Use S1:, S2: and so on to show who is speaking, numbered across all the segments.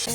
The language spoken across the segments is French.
S1: Nous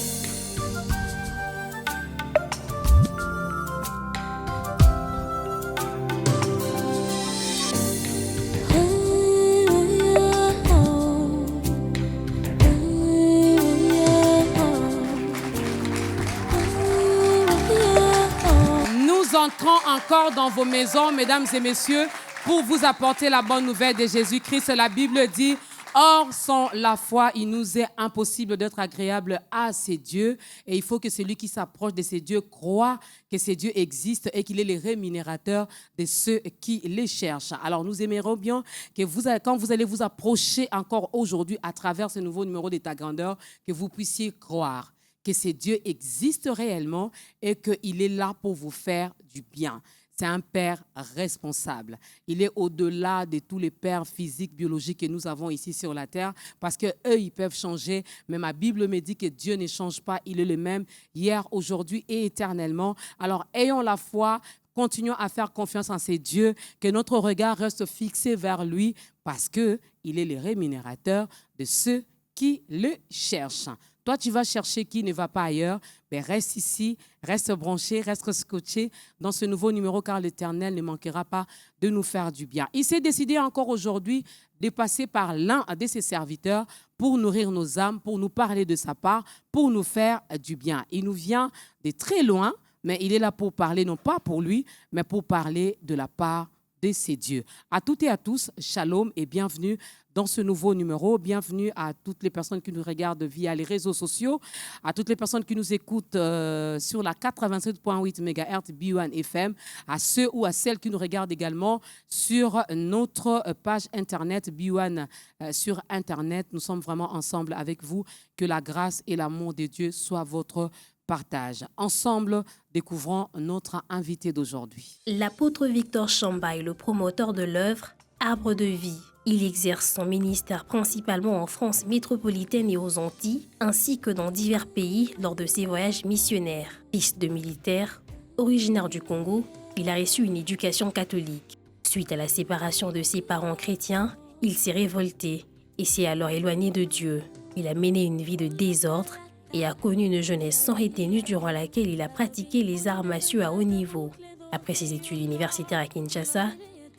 S1: entrons encore dans vos maisons, mesdames et messieurs, pour vous apporter la bonne nouvelle de Jésus-Christ. La Bible dit: or, sans la foi, il nous est impossible d'être agréable à ces dieux. Et il faut que celui qui s'approche de ces dieux croit que ces dieux existent et qu'il est le rémunérateur de ceux qui les cherchent. Alors, nous aimerions bien que quand vous allez vous approcher encore aujourd'hui à travers ce nouveau numéro de Ta Grandeur, que vous puissiez croire que ces dieux existent réellement et qu'il est là pour vous faire du bien. C'est un père responsable. Il est au-delà de tous les pères physiques, biologiques que nous avons ici sur la terre, parce qu'eux, ils peuvent changer. Mais ma Bible me dit que Dieu ne change pas. Il est le même hier, aujourd'hui et éternellement. Alors, ayons la foi, continuons à faire confiance en ces dieux, que notre regard reste fixé vers lui, parce qu'il est le rémunérateur de ceux qui le cherchent. Toi, tu vas chercher qui ne va pas ailleurs, mais reste ici, reste branché, reste scotché dans ce nouveau numéro, car l'Éternel ne manquera pas de nous faire du bien. Il s'est décidé encore aujourd'hui de passer par l'un de ses serviteurs pour nourrir nos âmes, pour nous parler de sa part, pour nous faire du bien. Il nous vient de très loin, mais il est là pour parler, non pas pour lui, mais pour parler de la part de ses dieux. À toutes et à tous, shalom et bienvenue dans ce nouveau numéro. Bienvenue à toutes les personnes qui nous regardent via les réseaux sociaux, à toutes les personnes qui nous écoutent sur la 87.8 MHz B1 FM, à ceux ou à celles qui nous regardent également sur notre page Internet B1 sur Internet. Nous sommes vraiment ensemble avec vous. Que la grâce et l'amour de Dieu soient votre partage. Ensemble, découvrons notre invité d'aujourd'hui.
S2: L'apôtre Victor Chamba est le promoteur de l'œuvre Arbre de vie. Il exerce son ministère principalement en France métropolitaine et aux Antilles, ainsi que dans divers pays lors de ses voyages missionnaires. Fils de militaire, originaire du Congo, il a reçu une éducation catholique. Suite à la séparation de ses parents chrétiens, il s'est révolté et s'est alors éloigné de Dieu. Il a mené une vie de désordre et a connu une jeunesse sans retenue durant laquelle il a pratiqué les arts martiaux à haut niveau. Après ses études universitaires à Kinshasa,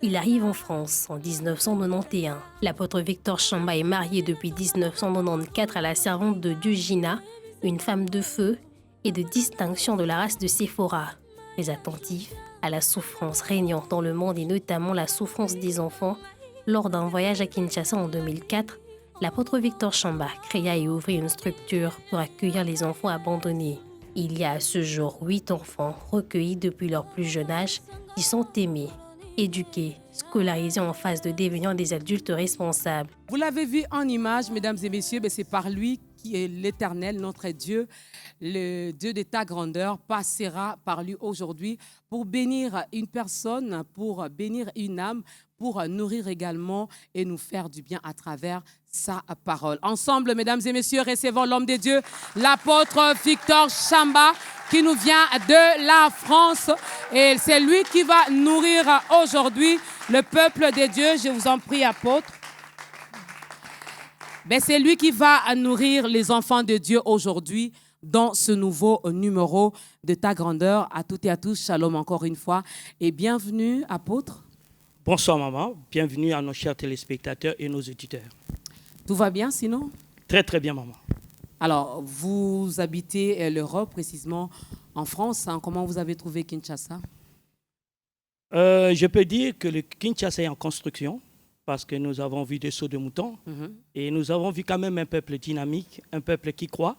S2: il arrive en France en 1991. L'apôtre Victor Chamba est marié depuis 1994 à la servante de Dieu Gina, une femme de feu et de distinction de la race de Séphora. Très attentif à la souffrance régnante dans le monde et notamment la souffrance des enfants, lors d'un voyage à Kinshasa en 2004, l'apôtre Victor Chamba créa et ouvrit une structure pour accueillir les enfants abandonnés. Il y a à ce jour 8 enfants recueillis depuis leur plus jeune âge qui sont aimés, éduqués, scolarisés en phase de devenir des adultes responsables.
S1: Vous l'avez vu en image, mesdames et messieurs, c'est par lui qui est l'Éternel, notre Dieu, le Dieu de ta grandeur, passera par lui aujourd'hui pour bénir une personne, pour bénir une âme, pour nourrir également et nous faire du bien à travers sa parole. Ensemble, mesdames et messieurs, recevons l'homme de Dieu, l'apôtre Victor Chamba, qui nous vient de la France. Et c'est lui qui va nourrir aujourd'hui le peuple de Dieu. Je vous en prie, apôtre. C'est lui qui va nourrir les enfants de Dieu aujourd'hui dans ce nouveau numéro de Ta Grandeur. À toutes et à tous, shalom encore une fois et bienvenue, apôtre.
S3: Bonsoir maman, bienvenue à nos chers téléspectateurs et nos auditeurs.
S1: Tout va bien sinon?
S3: Très très bien maman.
S1: Alors, vous habitez l'Europe, précisément en France. Comment vous avez trouvé Kinshasa?
S3: Je peux dire que le Kinshasa est en construction parce que nous avons vu des sauts de moutons et nous avons vu quand même un peuple dynamique, un peuple qui croit,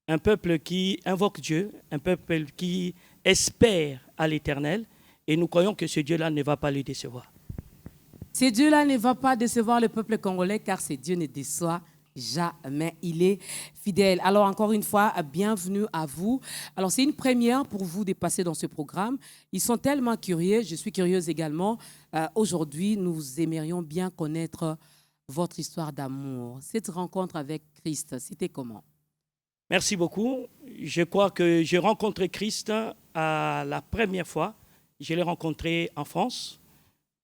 S3: un peuple qui invoque Dieu, un peuple qui espère à l'Éternel et nous croyons que ce Dieu-là ne va pas le décevoir.
S1: Ce Dieu-là ne va pas décevoir le peuple congolais car ce Dieu ne déçoit jamais. Il est fidèle. Alors, encore une fois, bienvenue à vous. Alors, c'est une première pour vous de passer dans ce programme. Ils sont tellement curieux. Je suis curieuse également. Aujourd'hui, nous aimerions bien connaître votre histoire d'amour. Cette rencontre avec Christ, c'était comment?
S3: Merci beaucoup. Je crois que j'ai rencontré Christ à la première fois. Je l'ai rencontré en France,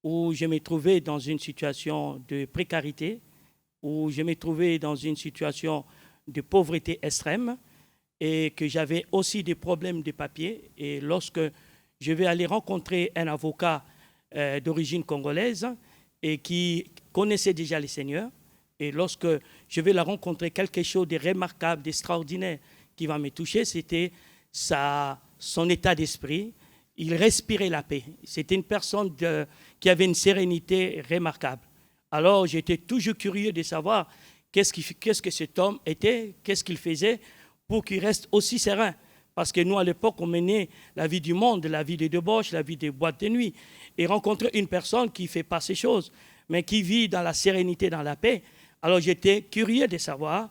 S3: où je me trouvais dans une situation de précarité, où je me trouvais dans une situation de pauvreté extrême. et que j'avais aussi des problèmes de papier. Et lorsque je vais aller rencontrer un avocat d'origine congolaise et qui connaissait déjà le Seigneur, et lorsque je vais la rencontrer, quelque chose de remarquable, d'extraordinaire qui va me toucher, c'était son état d'esprit. Il respirait la paix. C'était une personne qui avait une sérénité remarquable. Alors j'étais toujours curieux de savoir qu'est-ce que cet homme était, qu'est-ce qu'il faisait pour qu'il reste aussi serein. Parce que nous, à l'époque, on menait la vie du monde, la vie des débauches, la vie des boîtes de nuit. Et rencontrer une personne qui ne fait pas ces choses, mais qui vit dans la sérénité, dans la paix. Alors j'étais curieux de savoir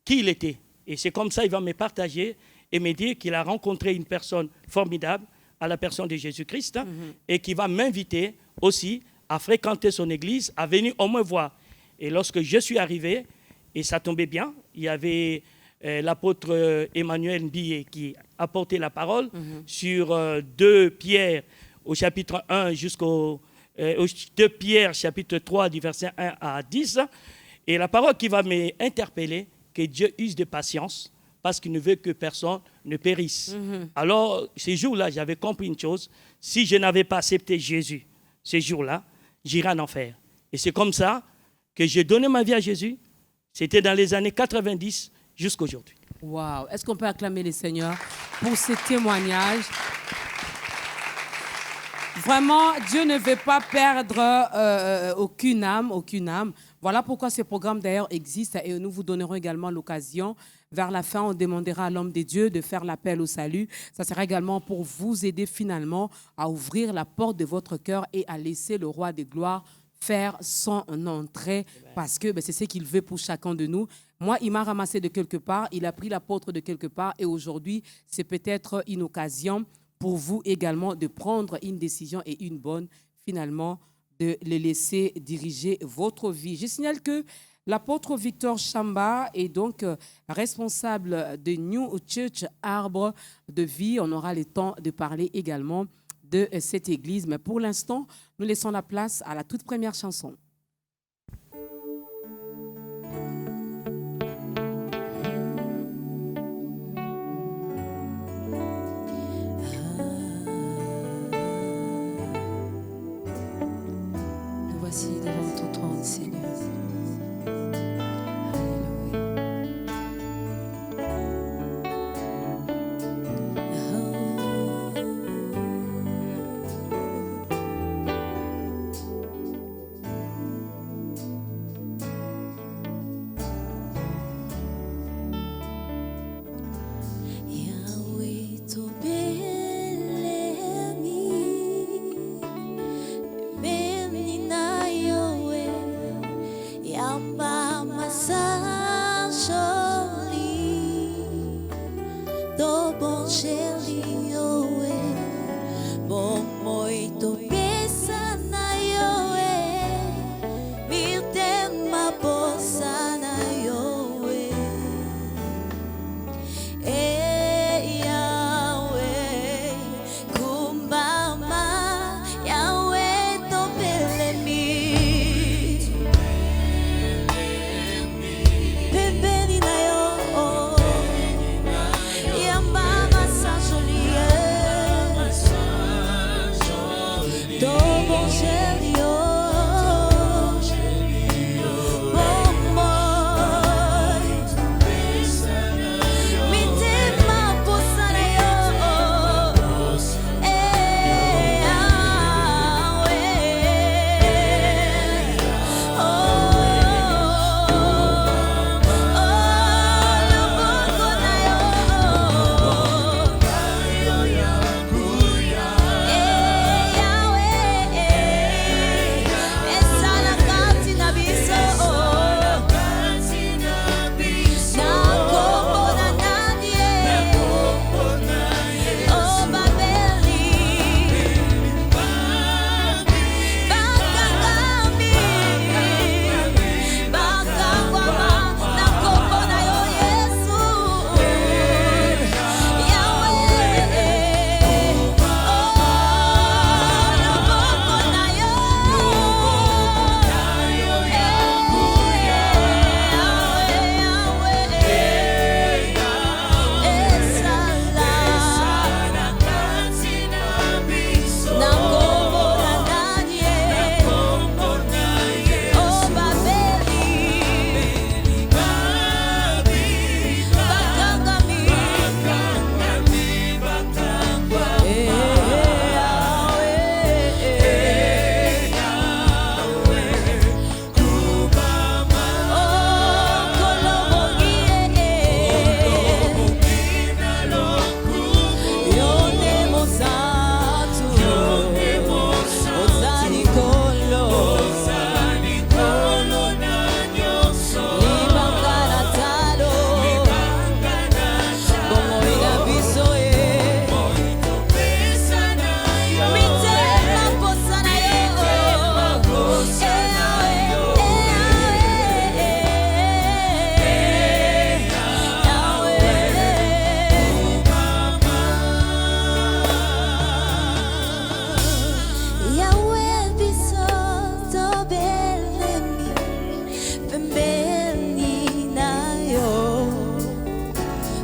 S3: qui il était. Et c'est comme ça qu'il va me partager et me dire qu'il a rencontré une personne formidable, à la personne de Jésus-Christ, et qui va m'inviter aussi à fréquenter son église, à venir au moins voir. Et lorsque je suis arrivé, et ça tombait bien, il y avait l'apôtre Emmanuel Mbilé qui apportait la parole sur 2 Pierre au chapitre 1 jusqu'au 2 Pierre chapitre 3 du verset 1 à 10. Et la parole qui va m'interpeller, que Dieu use de patience parce qu'il ne veut que personne ne périsse. Alors, ces jours-là, j'avais compris une chose. Si je n'avais pas accepté Jésus ces jours-là, j'irais en enfer. Et c'est comme ça que j'ai donné ma vie à Jésus. C'était dans les années 90 jusqu'à aujourd'hui.
S1: Waouh! Est-ce qu'on peut acclamer le Seigneur pour ce témoignage? Vraiment, Dieu ne veut pas perdre aucune âme. Voilà pourquoi ce programme d'ailleurs existe et nous vous donnerons également l'occasion. Vers la fin, on demandera à l'homme de Dieu de faire l'appel au salut. Ça sera également pour vous aider finalement à ouvrir la porte de votre cœur et à laisser le roi de gloire faire son entrée parce que c'est ce qu'il veut pour chacun de nous. Moi, il m'a ramassé de quelque part, il a pris l'apôtre de quelque part et aujourd'hui, c'est peut-être une occasion pour vous également de prendre une décision et une bonne, finalement, de les laisser diriger votre vie. Je signale que l'apôtre Victor Chamba est donc responsable de New Church Arbre de Vie. On aura le temps de parler également de cette église. Mais pour l'instant, nous laissons la place à la toute première chanson. Nous voici devant ton trône, Seigneur.
S4: Pembeni na yo, yamba masasha.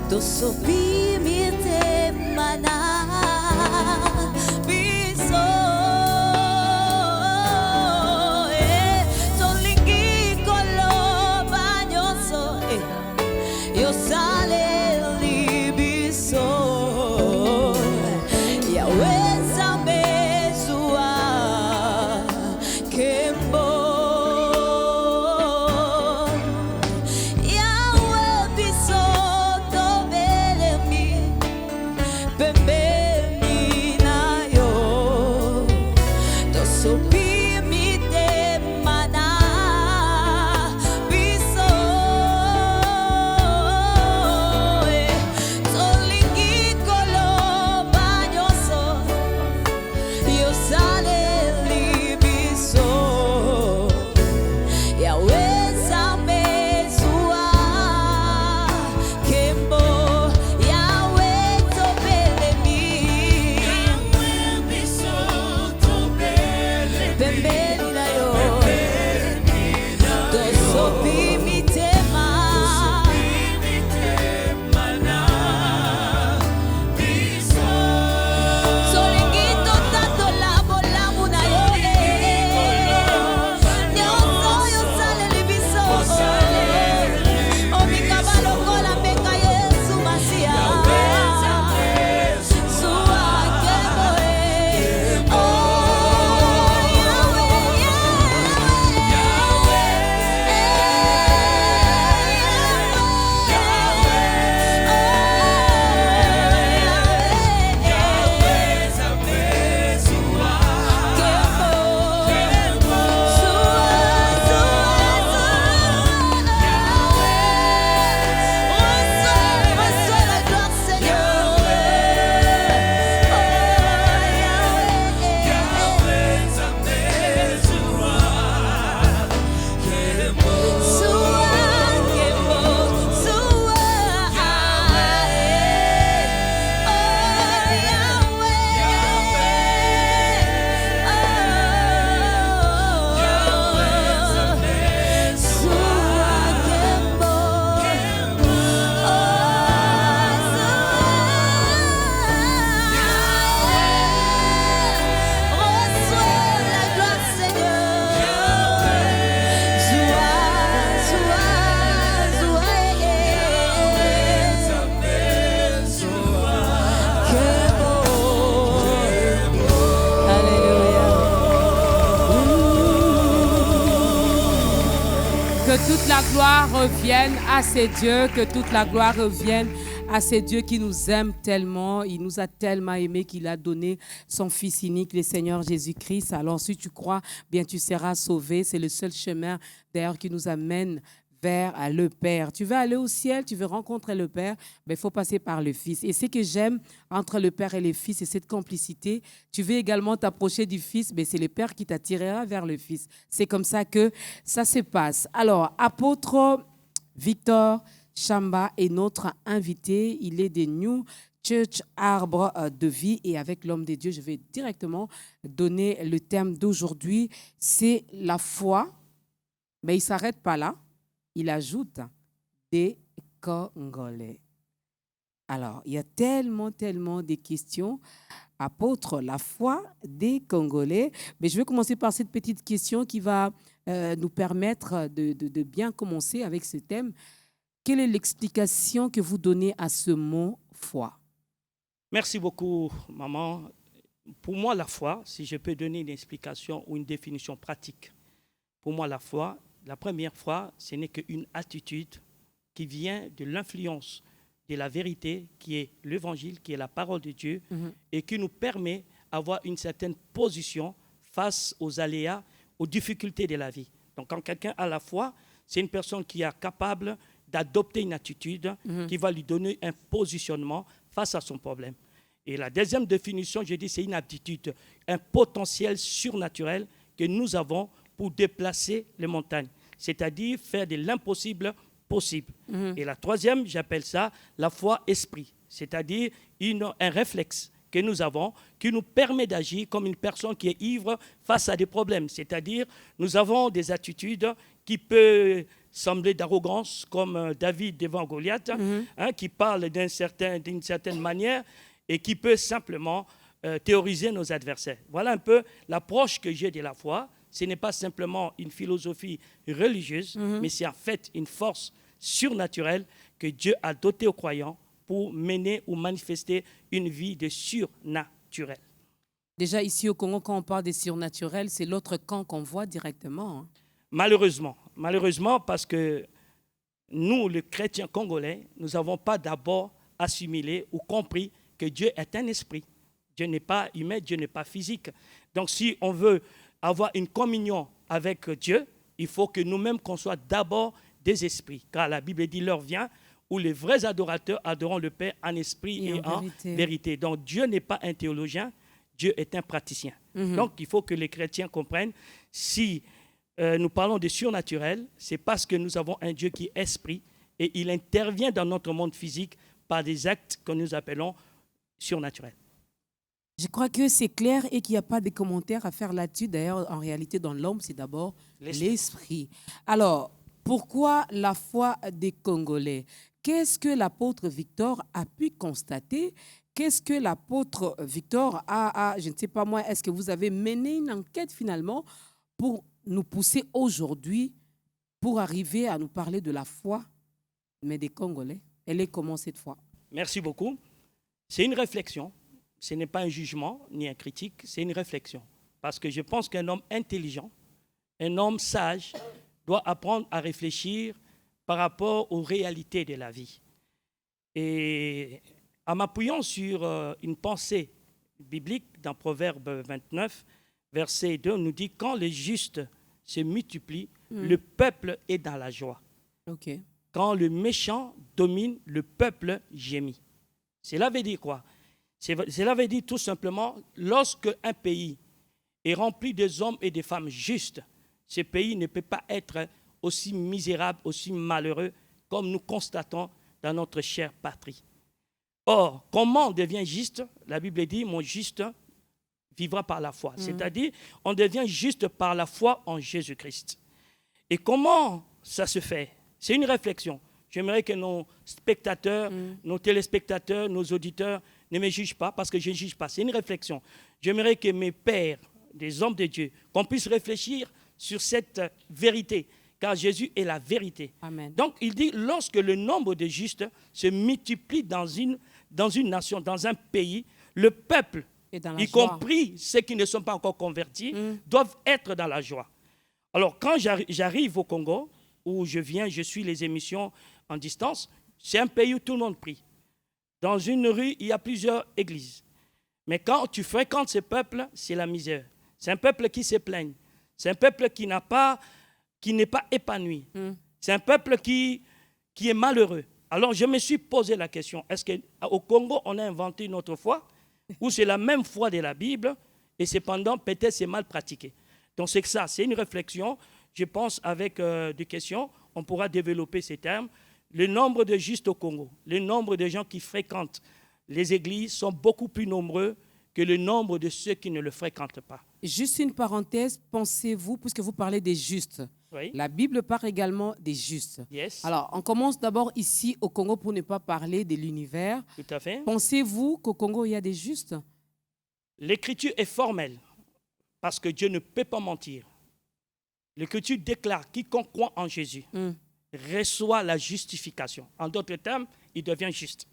S4: tosopimite mana biso tolingi koloba nyonso yo sale libiso yaweza mezua kembo
S1: Que toute la gloire revienne à ces dieux, que toute la gloire revienne à ces dieux qui nous aiment tellement. Il nous a tellement aimés qu'il a donné son Fils unique, le Seigneur Jésus-Christ. Alors si tu crois, bien tu seras sauvé. C'est le seul chemin d'ailleurs qui nous amène vers le Père. Tu veux aller au ciel, tu veux rencontrer le Père, mais il faut passer par le Fils. Et ce que j'aime entre le Père et le Fils, c'est cette complicité. Tu veux également t'approcher du Fils, mais c'est le Père qui t'attirera vers le Fils. C'est comme ça que ça se passe. Alors, apôtre Victor Chamba est notre invité. Il est des New Church Arbre de Vie. Et avec l'homme de Dieu, je vais directement donner le thème d'aujourd'hui. C'est la foi. Mais il ne s'arrête pas là. Il ajoute des Congolais. Alors, il y a tellement de questions. Apôtre, la foi des Congolais. Mais je vais commencer par cette petite question qui va nous permettre de bien commencer avec ce thème. Quelle est l'explication que vous donnez à ce mot foi?
S3: Merci beaucoup, maman. Pour moi, la foi, si je peux donner une explication ou une définition pratique, pour moi, la foi, la première foi, ce n'est qu'une attitude qui vient de l'influence de la vérité, qui est l'évangile, qui est la parole de Dieu, et qui nous permet d'avoir une certaine position face aux aléas, aux difficultés de la vie. Donc, quand quelqu'un a la foi, c'est une personne qui est capable d'adopter une attitude qui va lui donner un positionnement face à son problème. Et la deuxième définition, je dis, c'est une aptitude, un potentiel surnaturel que nous avons pour déplacer les montagnes, c'est-à-dire faire de l'impossible possible. Et la troisième, j'appelle ça la foi esprit, c'est-à-dire un réflexe que nous avons qui nous permet d'agir comme une personne qui est ivre face à des problèmes, c'est-à-dire nous avons des attitudes qui peut sembler d'arrogance, comme David devant Goliath, qui parle d'une certaine manière et qui peut simplement théoriser nos adversaires. Voilà un peu l'approche que j'ai de la foi. Ce n'est pas simplement une philosophie religieuse, mais c'est en fait une force surnaturelle que Dieu a dotée aux croyants pour mener ou manifester une vie de surnaturel.
S1: Déjà, ici au Congo, quand on parle des surnaturels, c'est l'autre camp qu'on voit directement.
S3: Malheureusement, parce que nous, les chrétiens congolais, nous n'avons pas d'abord assimilé ou compris que Dieu est un esprit. Dieu n'est pas humain, Dieu n'est pas physique. Donc, si on veut avoir une communion avec Dieu, il faut que nous-mêmes, qu'on soit d'abord des esprits. Car la Bible dit, l'heure vient où les vrais adorateurs adoreront le Père en esprit et en vérité. Donc, Dieu n'est pas un théologien, Dieu est un praticien. Donc, il faut que les chrétiens comprennent, si nous parlons de surnaturel, c'est parce que nous avons un Dieu qui est esprit et il intervient dans notre monde physique par des actes que nous appelons surnaturels.
S1: Je crois que c'est clair et qu'il n'y a pas de commentaires à faire là-dessus. D'ailleurs, en réalité, dans l'homme, c'est d'abord l'esprit. Alors, pourquoi la foi des Congolais? Qu'est-ce que l'apôtre Victor a pu constater? Qu'est-ce que l'apôtre Victor je ne sais pas moi, est-ce que vous avez mené une enquête finalement pour nous pousser aujourd'hui, pour arriver à nous parler de la foi, mais des Congolais? Elle est comment cette foi?
S3: Merci beaucoup. C'est une réflexion. Ce n'est pas un jugement ni un critique, c'est une réflexion. Parce que je pense qu'un homme intelligent, un homme sage, doit apprendre à réfléchir par rapport aux réalités de la vie. Et en m'appuyant sur une pensée biblique dans Proverbe 29, verset 2, on nous dit « Quand les justes se multiplient, le peuple est dans la joie.
S1: Okay.
S3: Quand le méchant domine, le peuple gémit. » Cela veut dire quoi? Cela veut dire tout simplement, lorsque un pays est rempli des hommes et des femmes justes, ce pays ne peut pas être aussi misérable, aussi malheureux, comme nous constatons dans notre chère patrie. Or, comment on devient juste? La Bible dit, mon juste vivra par la foi. C'est-à-dire, on devient juste par la foi en Jésus-Christ. Et comment ça se fait? C'est une réflexion. J'aimerais que nos spectateurs, nos téléspectateurs, nos auditeurs ne me jugent pas, parce que je ne juge pas. C'est une réflexion. J'aimerais que mes pères, des hommes de Dieu, qu'on puisse réfléchir sur cette vérité, car Jésus est la vérité.
S1: Amen.
S3: Donc, il dit, lorsque le nombre de justes se multiplie dans une nation, dans un pays, le peuple, y compris ceux qui ne sont pas encore convertis, doivent être dans la joie. Alors, quand j'arrive au Congo, où je viens, je suis les émissions en distance, c'est un pays où tout le monde prie. Dans une rue, il y a plusieurs églises. Mais quand tu fréquentes ce peuple, c'est la misère. C'est un peuple qui se plaigne. C'est un peuple qui n'est pas épanoui. C'est un peuple qui est malheureux. Alors, je me suis posé la question, est-ce qu'au Congo, on a inventé une autre foi, ou c'est la même foi de la Bible, et cependant, peut-être c'est mal pratiqué. Donc, c'est que ça, c'est une réflexion. Je pense avec des questions, on pourra développer ces termes. Le nombre de justes au Congo, le nombre de gens qui fréquentent les églises sont beaucoup plus nombreux que le nombre de ceux qui ne le fréquentent pas.
S1: Juste une parenthèse, pensez-vous, puisque vous parlez des justes,
S3: oui.
S1: La Bible parle également des justes.
S3: Yes.
S1: Alors, on commence d'abord ici au Congo pour ne pas parler de l'univers.
S3: Tout à fait.
S1: Pensez-vous qu'au Congo, il y a des justes?
S3: L'écriture est formelle, parce que Dieu ne peut pas mentir. L'Écriture déclare quiconque croit en Jésus reçoit la justification. En d'autres termes, il devient juste.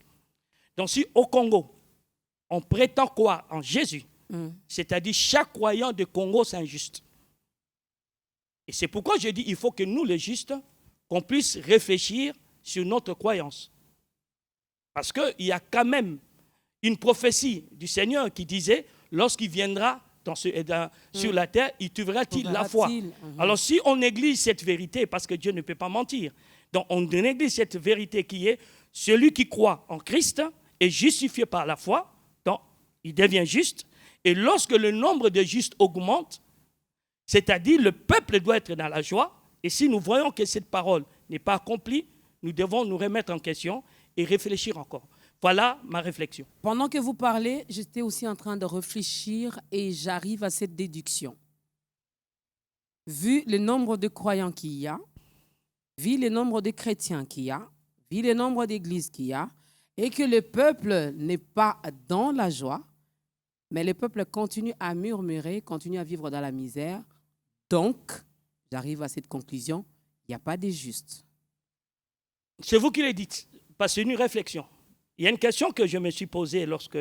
S3: Donc si au Congo, on prétend croire en Jésus, c'est-à-dire chaque croyant de Congo, c'est un juste. Et c'est pourquoi je dis qu'il faut que nous, les justes, qu'on puisse réfléchir sur notre croyance. Parce qu'il y a quand même une prophétie du Seigneur qui disait, lorsqu'il viendra sur la terre, il trouvera-t-il la foi? Alors si on néglige cette vérité, parce que Dieu ne peut pas mentir, donc on néglige cette vérité qui est, celui qui croit en Christ est justifié par la foi, donc il devient juste, et lorsque le nombre de justes augmente, c'est-à-dire le peuple doit être dans la joie, et si nous voyons que cette parole n'est pas accomplie, nous devons nous remettre en question et réfléchir encore. Voilà ma réflexion.
S1: Pendant que vous parlez, j'étais aussi en train de réfléchir et j'arrive à cette déduction. vu le nombre de croyants qu'il y a, vu le nombre de chrétiens qu'il y a, vu le nombre d'églises qu'il y a, et que le peuple n'est pas dans la joie, mais le peuple continue à murmurer, continue à vivre dans la misère. Donc, j'arrive à cette conclusion, il n'y a pas de juste.
S3: C'est vous qui le dites, parce que c'est une réflexion. Il y a une question que je me suis posée lorsque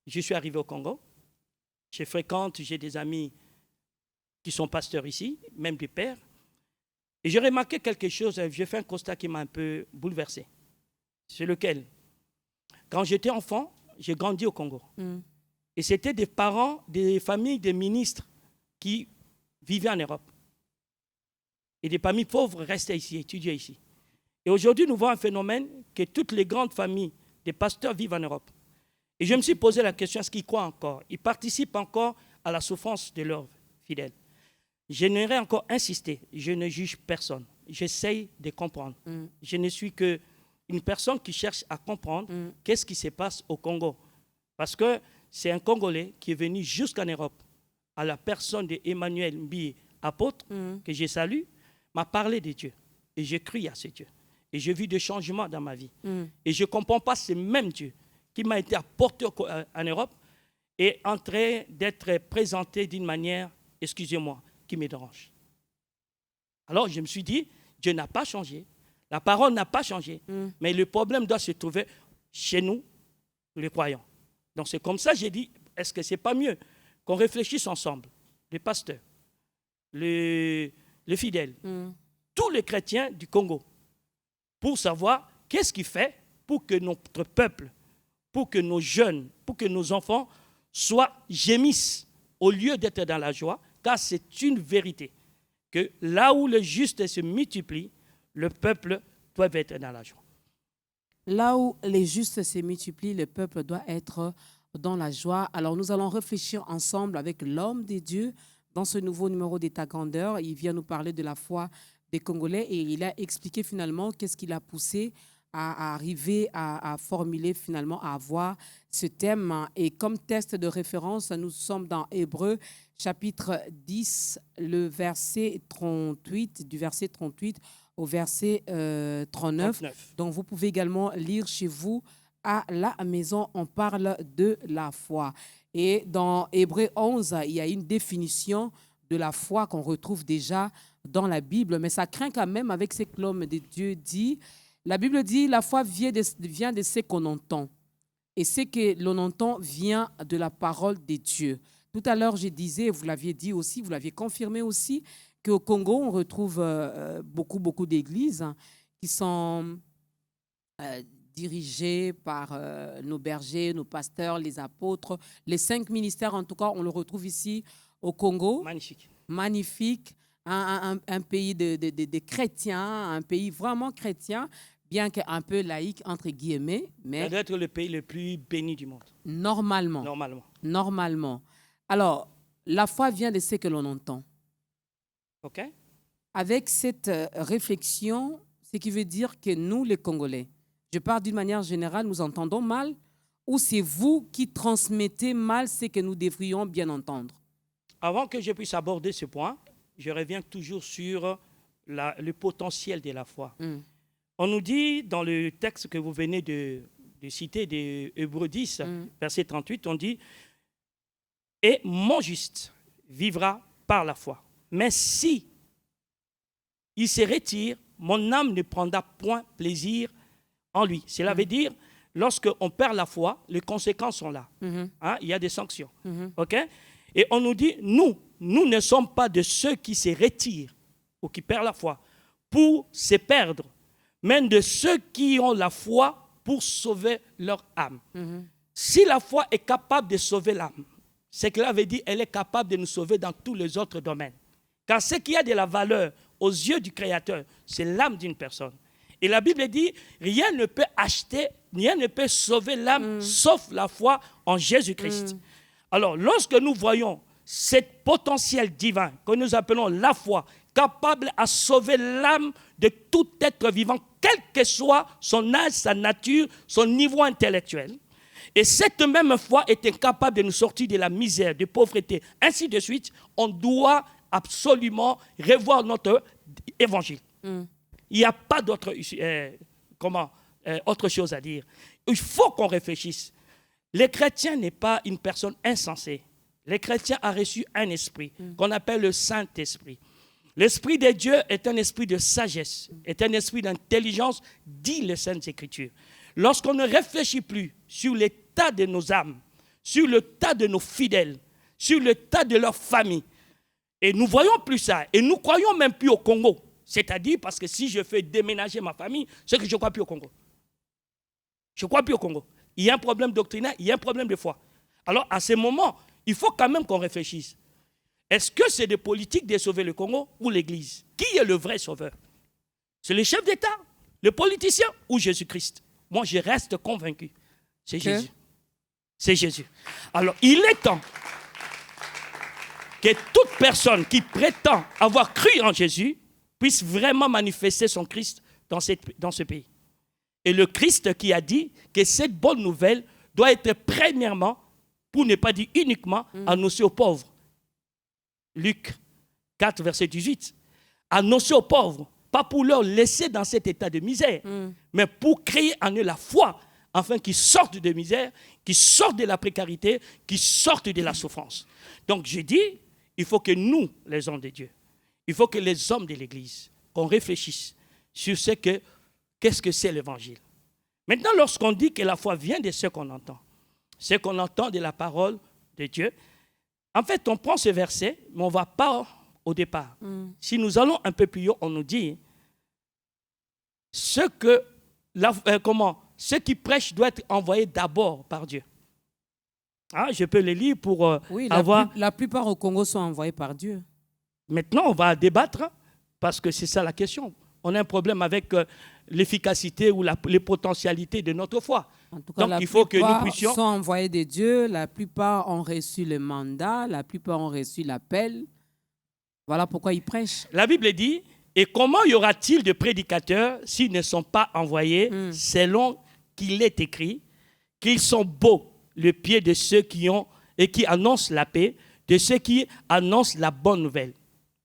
S3: je suis arrivé au Congo. Je fréquente, j'ai des amis qui sont pasteurs ici, même des pères. Et j'ai remarqué quelque chose, j'ai fait un constat qui m'a un peu bouleversé. C'est lequel? Quand j'étais enfant, j'ai grandi au Congo. Et c'était des parents, des familles de ministres qui vivaient en Europe. Et des familles pauvres restaient ici, étudiaient ici. Et aujourd'hui, nous voyons un phénomène que toutes les grandes familles des pasteurs vivent en Europe. Et je me suis posé la question, est-ce qu'ils croient encore? Ils participent encore à la souffrance de leurs fidèles. J'aimerais encore insister, je ne juge personne. J'essaye de comprendre. Je ne suis qu'une personne qui cherche à comprendre qu'est-ce qui se passe au Congo. Parce que c'est un Congolais qui est venu jusqu'en Europe, à la personne d'Emmanuel Mbi, apôtre, que je salue, m'a parlé de Dieu. Et j'ai cru à ce Dieu. Et j'ai vu des changements dans ma vie. Et je ne comprends pas ce même Dieu qui m'a été apporté en Europe et en train d'être présenté d'une manière, excusez-moi, qui me dérange. Alors je me suis dit, Dieu n'a pas changé, la parole n'a pas changé, mais le problème doit se trouver chez nous, les croyants. Donc c'est comme ça que j'ai dit, est-ce que ce n'est pas mieux qu'on réfléchisse ensemble, les pasteurs, les fidèles, tous les chrétiens du Congo, pour savoir qu'est-ce qui fait pour que notre peuple, pour que nos jeunes, pour que nos enfants gémissent au lieu d'être dans la joie, car c'est une vérité que là où le juste se multiplie, le peuple doit être dans la joie.
S1: Là où les justes se multiplient, le peuple doit être dans la joie. Alors nous allons réfléchir ensemble avec l'homme de Dieu dans ce nouveau numéro d'État Grandeur. Il vient nous parler de la foi des Congolais et il a expliqué finalement qu'est-ce qui l'a poussé à arriver à formuler finalement, à avoir ce thème. Et comme test de référence, nous sommes dans Hébreux chapitre 10, le verset 38, du verset 38 au verset 39. Donc vous pouvez également lire chez vous à la maison, on parle de la foi. Et dans Hébreux 11, il y a une définition de la foi qu'on retrouve déjà dans la Bible, mais ça craint quand même avec ce que l'homme de Dieu dit. La Bible dit la foi vient de ce qu'on entend. Et ce que l'on entend vient de la parole de Dieu. Tout à l'heure, je disais, vous l'aviez dit aussi, vous l'aviez confirmé aussi, qu'au Congo, on retrouve beaucoup d'églises qui sont dirigées par nos bergers, nos pasteurs, les apôtres. Les 5 ministères, en tout cas, on le retrouve ici au Congo.
S3: Magnifique.
S1: Magnifique. Un pays de chrétiens, un pays vraiment chrétien, bien qu'un peu laïque, entre guillemets. Mais
S3: ça doit être le pays le plus béni du monde.
S1: Normalement. Alors, la foi vient de ce que l'on entend.
S3: OK.
S1: Avec cette réflexion, ce qui veut dire que nous, les Congolais, je parle d'une manière générale, nous entendons mal, ou c'est vous qui transmettez mal ce que nous devrions bien entendre?
S3: Avant que je puisse aborder ce point, je reviens toujours sur le potentiel de la foi. On nous dit dans le texte que vous venez de citer, de Hébreux 10, verset 38, on dit « Et mon juste vivra par la foi. Mais si il se retire, mon âme ne prendra point plaisir en lui. » Cela veut dire, lorsqu'on perd la foi, les conséquences sont là. Il y a des sanctions. OK? Et on nous dit, nous ne sommes pas de ceux qui se retirent ou qui perdent la foi pour se perdre, mais de ceux qui ont la foi pour sauver leur âme. Si la foi est capable de sauver l'âme, c'est que cela veut dire qu'elle est capable de nous sauver dans tous les autres domaines. Car ce qui a de la valeur aux yeux du Créateur, c'est l'âme d'une personne. Et la Bible dit, rien ne peut acheter, rien ne peut sauver l'âme, sauf la foi en Jésus-Christ. Alors, lorsque nous voyons ce potentiel divin que nous appelons la foi, capable à sauver l'âme de tout être vivant, quel que soit son âge, sa nature, son niveau intellectuel, et cette même foi est incapable de nous sortir de la misère, de la pauvreté, ainsi de suite, on doit absolument revoir notre évangile. Il n'y a pas d'autre autre chose à dire. Il faut qu'on réfléchisse. Les chrétiens n'est pas une personne insensée. Les chrétiens ont reçu un esprit qu'on appelle le Saint-Esprit. L'Esprit de Dieu est un esprit de sagesse, est un esprit d'intelligence, dit les Saintes Écritures. Lorsqu'on ne réfléchit plus sur l'état de nos âmes, sur l'état de nos fidèles, sur l'état de leur famille, et nous ne voyons plus ça, et nous ne croyons même plus au Congo. C'est-à-dire, parce que si je fais déménager ma famille, c'est que je ne crois plus au Congo. Je ne crois plus au Congo. Il y a un problème doctrinaire, il y a un problème de foi. Alors, à ce moment, il faut quand même qu'on réfléchisse. Est-ce que c'est des politiques de sauver le Congo ou l'Église? Qui est le vrai sauveur? C'est le chef d'État, le politicien ou Jésus-Christ? Moi, je reste convaincu. C'est Jésus. C'est Jésus. Alors, il est temps que toute personne qui prétend avoir cru en Jésus puisse vraiment manifester son Christ dans ce pays. Et le Christ qui a dit que cette bonne nouvelle doit être premièrement, pour ne pas dire uniquement, annoncée aux pauvres. Luc 4, verset 18. Annoncer aux pauvres, pas pour leur laisser dans cet état de misère, mais pour créer en eux la foi, afin qu'ils sortent de misère, qu'ils sortent de la précarité, qu'ils sortent de la souffrance. Donc je dis, il faut que nous, les hommes de Dieu, il faut que les hommes de l'Église, qu'on réfléchisse sur qu'est-ce que c'est l'Évangile. Maintenant, lorsqu'on dit que la foi vient de ce qu'on entend de la parole de Dieu, en fait, on prend ce verset, mais on ne va pas au départ. Si nous allons un peu plus haut, on nous dit ce qui prêche doit être envoyé d'abord par Dieu. Ah, je peux le lire pour avoir...
S1: La plupart au Congo sont envoyés par Dieu.
S3: Maintenant, on va débattre, parce que c'est ça la question. On a un problème avec l'efficacité ou les potentialités de notre foi.
S1: En tout cas,
S3: donc, il faut que nous puissions...
S1: sont envoyés de Dieu, la plupart ont reçu le mandat, la plupart ont reçu l'appel. Voilà pourquoi ils prêchent.
S3: La Bible dit, et comment y aura-t-il de prédicateurs s'ils ne sont pas envoyés selon qu'il est écrit, qu'ils sont beaux le pied de ceux qui ont et qui annoncent la paix, de ceux qui annoncent la bonne nouvelle.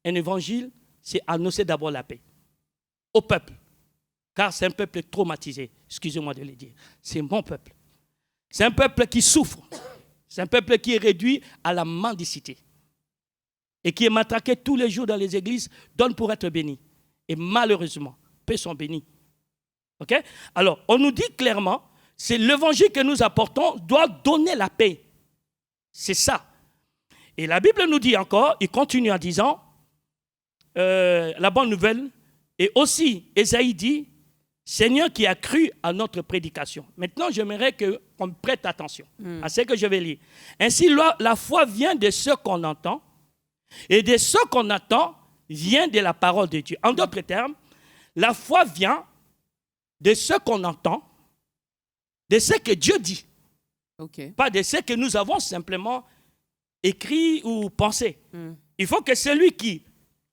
S3: Un évangile, c'est annoncer d'abord la paix au peuple. Car c'est un peuple traumatisé, excusez-moi de le dire. C'est mon peuple. C'est un peuple qui souffre. C'est un peuple qui est réduit à la mendicité. Et qui est matraqué tous les jours dans les églises, donne pour être béni. Et malheureusement, peu sont bénis. OK? Alors, on nous dit clairement, c'est l'évangile que nous apportons doit donner la paix. C'est ça. Et la Bible nous dit encore, il continue en disant, la bonne nouvelle, et aussi, Ésaïe dit, Seigneur qui a cru à notre prédication. Maintenant, j'aimerais qu'on prête attention à ce que je vais lire. Ainsi, la foi vient de ce qu'on entend, et de ce qu'on attend vient de la parole de Dieu. En d'autres termes, la foi vient de ce qu'on entend, de ce que Dieu dit. Pas de ce que nous avons simplement écrit ou pensé. Il faut que celui qui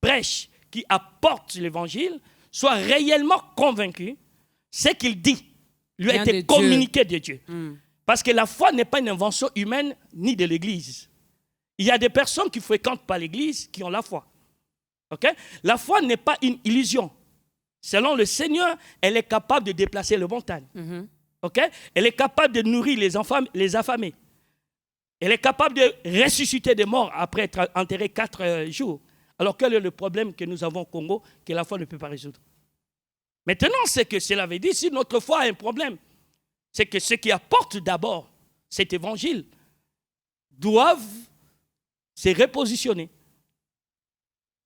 S3: prêche, qui apporte l'évangile, soit réellement convaincu, ce qu'il dit lui a été communiqué de Dieu. Parce que la foi n'est pas une invention humaine ni de l'Église. Il y a des personnes qui ne fréquentent pas l'Église qui ont la foi. Okay? La foi n'est pas une illusion. Selon le Seigneur, elle est capable de déplacer le montagne. Okay? Elle est capable de nourrir les affamés. Elle est capable de ressusciter des morts après être enterré 4 jours. Alors quel est le problème que nous avons au Congo que la foi ne peut pas résoudre? Maintenant, c'est que cela veut dire, si notre foi a un problème, c'est que ceux qui apportent d'abord cet évangile doivent se repositionner.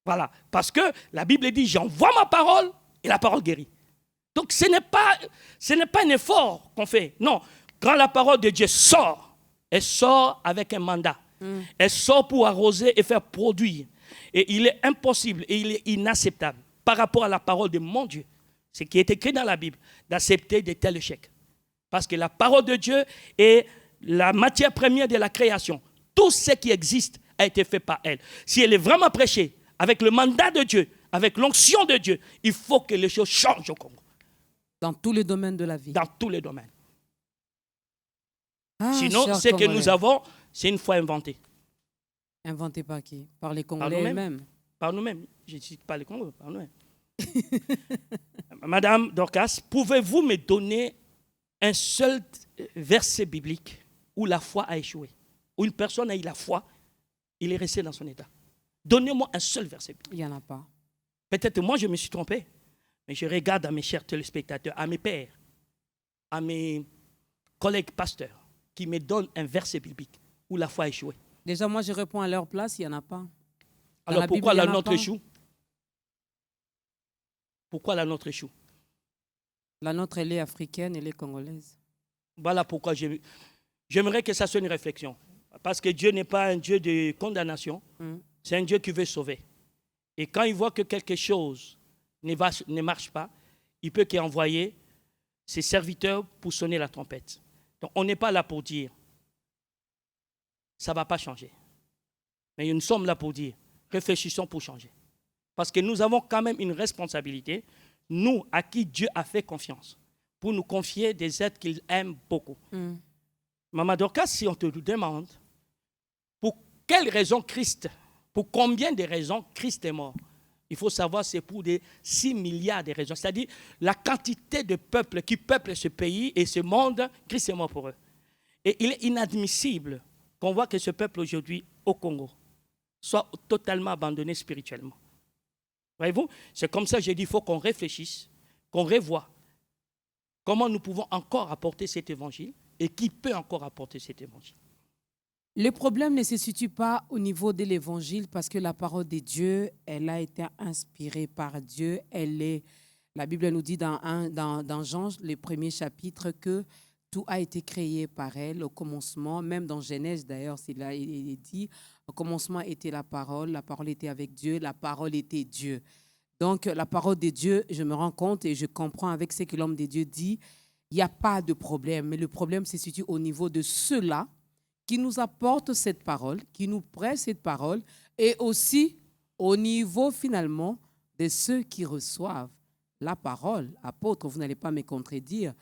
S3: Voilà. Parce que la Bible dit, j'envoie ma parole et la parole guérit. Donc ce n'est pas un effort qu'on fait. Non. Quand la parole de Dieu sort, elle sort avec un mandat. Elle sort pour arroser et faire produire. Et il est impossible et il est inacceptable par rapport à la parole de mon Dieu, ce qui est écrit dans la Bible, d'accepter de tels échecs. Parce que la parole de Dieu est la matière première de la création. Tout ce qui existe a été fait par elle. Si elle est vraiment prêchée avec le mandat de Dieu, avec l'onction de Dieu, il faut que les choses changent au Congo.
S1: Dans tous les domaines de la vie.
S3: Dans tous les domaines. Sinon, ce que nous avons, c'est une foi inventée.
S1: Inventée par qui? Par les Congolais eux-mêmes.
S3: par nous-mêmes. Je ne cite pas le Congo, par nous-mêmes. Madame Dorcas, pouvez-vous me donner un seul verset biblique où la foi a échoué, où une personne a eu la foi, il est resté dans son état? Donnez-moi un seul verset biblique.
S1: Il n'y en a pas.
S3: Peut-être moi je me suis trompé, mais je regarde à mes chers téléspectateurs, à mes pères, à mes collègues pasteurs, qui me donnent un verset biblique où la foi a échoué.
S1: Déjà, moi, je réponds à leur place, il n'y en a pas.
S3: Alors pourquoi
S1: Bible,
S3: la nôtre échoue? Pourquoi la nôtre échoue?
S1: La nôtre, elle est africaine, elle est congolaise.
S3: Voilà pourquoi j'aimerais que ça soit une réflexion. Parce que Dieu n'est pas un Dieu de condamnation, c'est un Dieu qui veut sauver. Et quand il voit que quelque chose ne marche pas, il peut qu'envoyer ses serviteurs pour sonner la trompette. Donc on n'est pas là pour dire ça ne va pas changer. Mais nous sommes là pour dire réfléchissons pour changer. Parce que nous avons quand même une responsabilité, nous à qui Dieu a fait confiance, pour nous confier des êtres qu'il aime beaucoup. Maman Dorcas, si on te demande pour quelle raison Christ, pour combien de raisons Christ est mort, il faut savoir c'est pour des 6 milliards de raisons. C'est-à-dire la quantité de peuples qui peuplent ce pays et ce monde, Christ est mort pour eux. Et il est inadmissible qu'on voit que ce peuple aujourd'hui au Congo soit totalement abandonné spirituellement. Voyez-vous? C'est comme ça que j'ai dit, il faut qu'on réfléchisse, qu'on revoie comment nous pouvons encore apporter cet évangile et qui peut encore apporter cet évangile.
S1: Le problème ne se situe pas au niveau de l'évangile parce que la parole de Dieu, elle a été inspirée par Dieu. La Bible nous dit dans Jean, le premier chapitre, que tout a été créé par elle au commencement, même dans Genèse d'ailleurs, il est dit, au commencement était la parole était avec Dieu, la parole était Dieu. Donc la parole de Dieu, je me rends compte et je comprends avec ce que l'homme de Dieu dit, il n'y a pas de problème, mais le problème se situe au niveau de ceux-là qui nous apportent cette parole, qui nous prêtent cette parole, et aussi au niveau finalement de ceux qui reçoivent la parole. Apôtre, vous n'allez pas me contredire.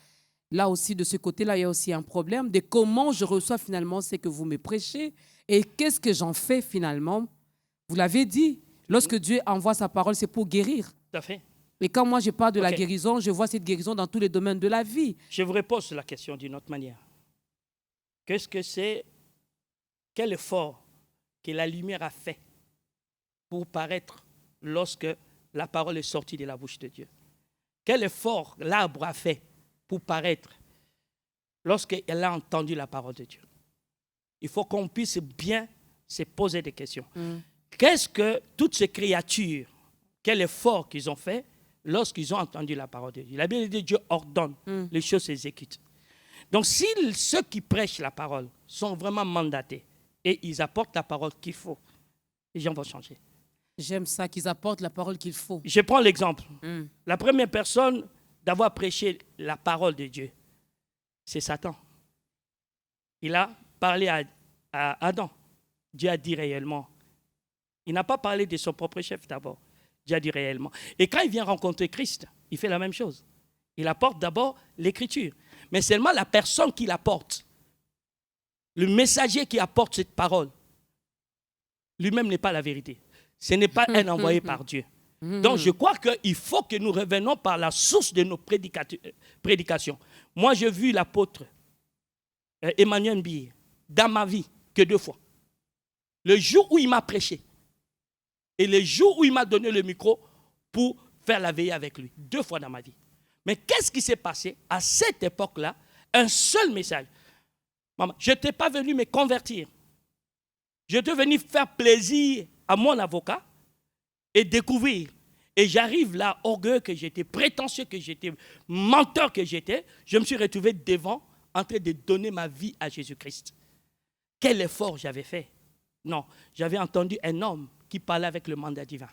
S1: Là aussi, de ce côté-là, il y a aussi un problème de comment je reçois finalement ce que vous me prêchez et qu'est-ce que j'en fais finalement. Vous l'avez dit, lorsque Dieu envoie sa parole, c'est pour guérir.
S3: Tout à fait.
S1: Et quand moi je parle de la guérison, je vois cette guérison dans tous les domaines de la vie.
S3: Je vous repose la question d'une autre manière. Qu'est-ce que c'est, quel effort que la lumière a fait pour paraître lorsque la parole est sortie de la bouche de Dieu? Quel effort l'arbre a fait pour paraître lorsqu'elle a entendu la parole de Dieu? Il faut qu'on puisse bien se poser des questions. Qu'est-ce que toutes ces créatures, quel effort qu'ils ont fait lorsqu'ils ont entendu la parole de Dieu? La Bible dit Dieu ordonne, les choses s'exécutent. Donc si ceux qui prêchent la parole sont vraiment mandatés et ils apportent la parole qu'il faut, les gens vont changer.
S1: J'aime ça, qu'ils apportent la parole qu'il faut.
S3: Je prends l'exemple. La première personne d'avoir prêché la parole de Dieu, c'est Satan. Il a parlé à Adam. Dieu a dit réellement. Il n'a pas parlé de son propre chef d'abord. Dieu a dit réellement. Et quand il vient rencontrer Christ, il fait la même chose. Il apporte d'abord l'écriture. Mais seulement la personne qui l'apporte, le messager qui apporte cette parole, lui-même n'est pas la vérité. Ce n'est pas un envoyé par Dieu. Donc je crois qu'il faut que nous revenons par la source de nos prédications. Moi, j'ai vu l'apôtre Emmanuel Mbie dans ma vie que 2 fois. Le jour où il m'a prêché et le jour où il m'a donné le micro pour faire la veillée avec lui. 2 fois dans ma vie. Mais qu'est-ce qui s'est passé à cette époque-là? Un seul message. Maman, je n'étais pas venu me convertir. J'étais venu faire plaisir à mon avocat et découvrir. Et j'arrive là, orgueilleux que j'étais, prétentieux que j'étais, menteur que j'étais, je me suis retrouvé devant, en train de donner ma vie à Jésus-Christ. Quel effort j'avais fait? Non, j'avais entendu un homme qui parlait avec le mandat divin.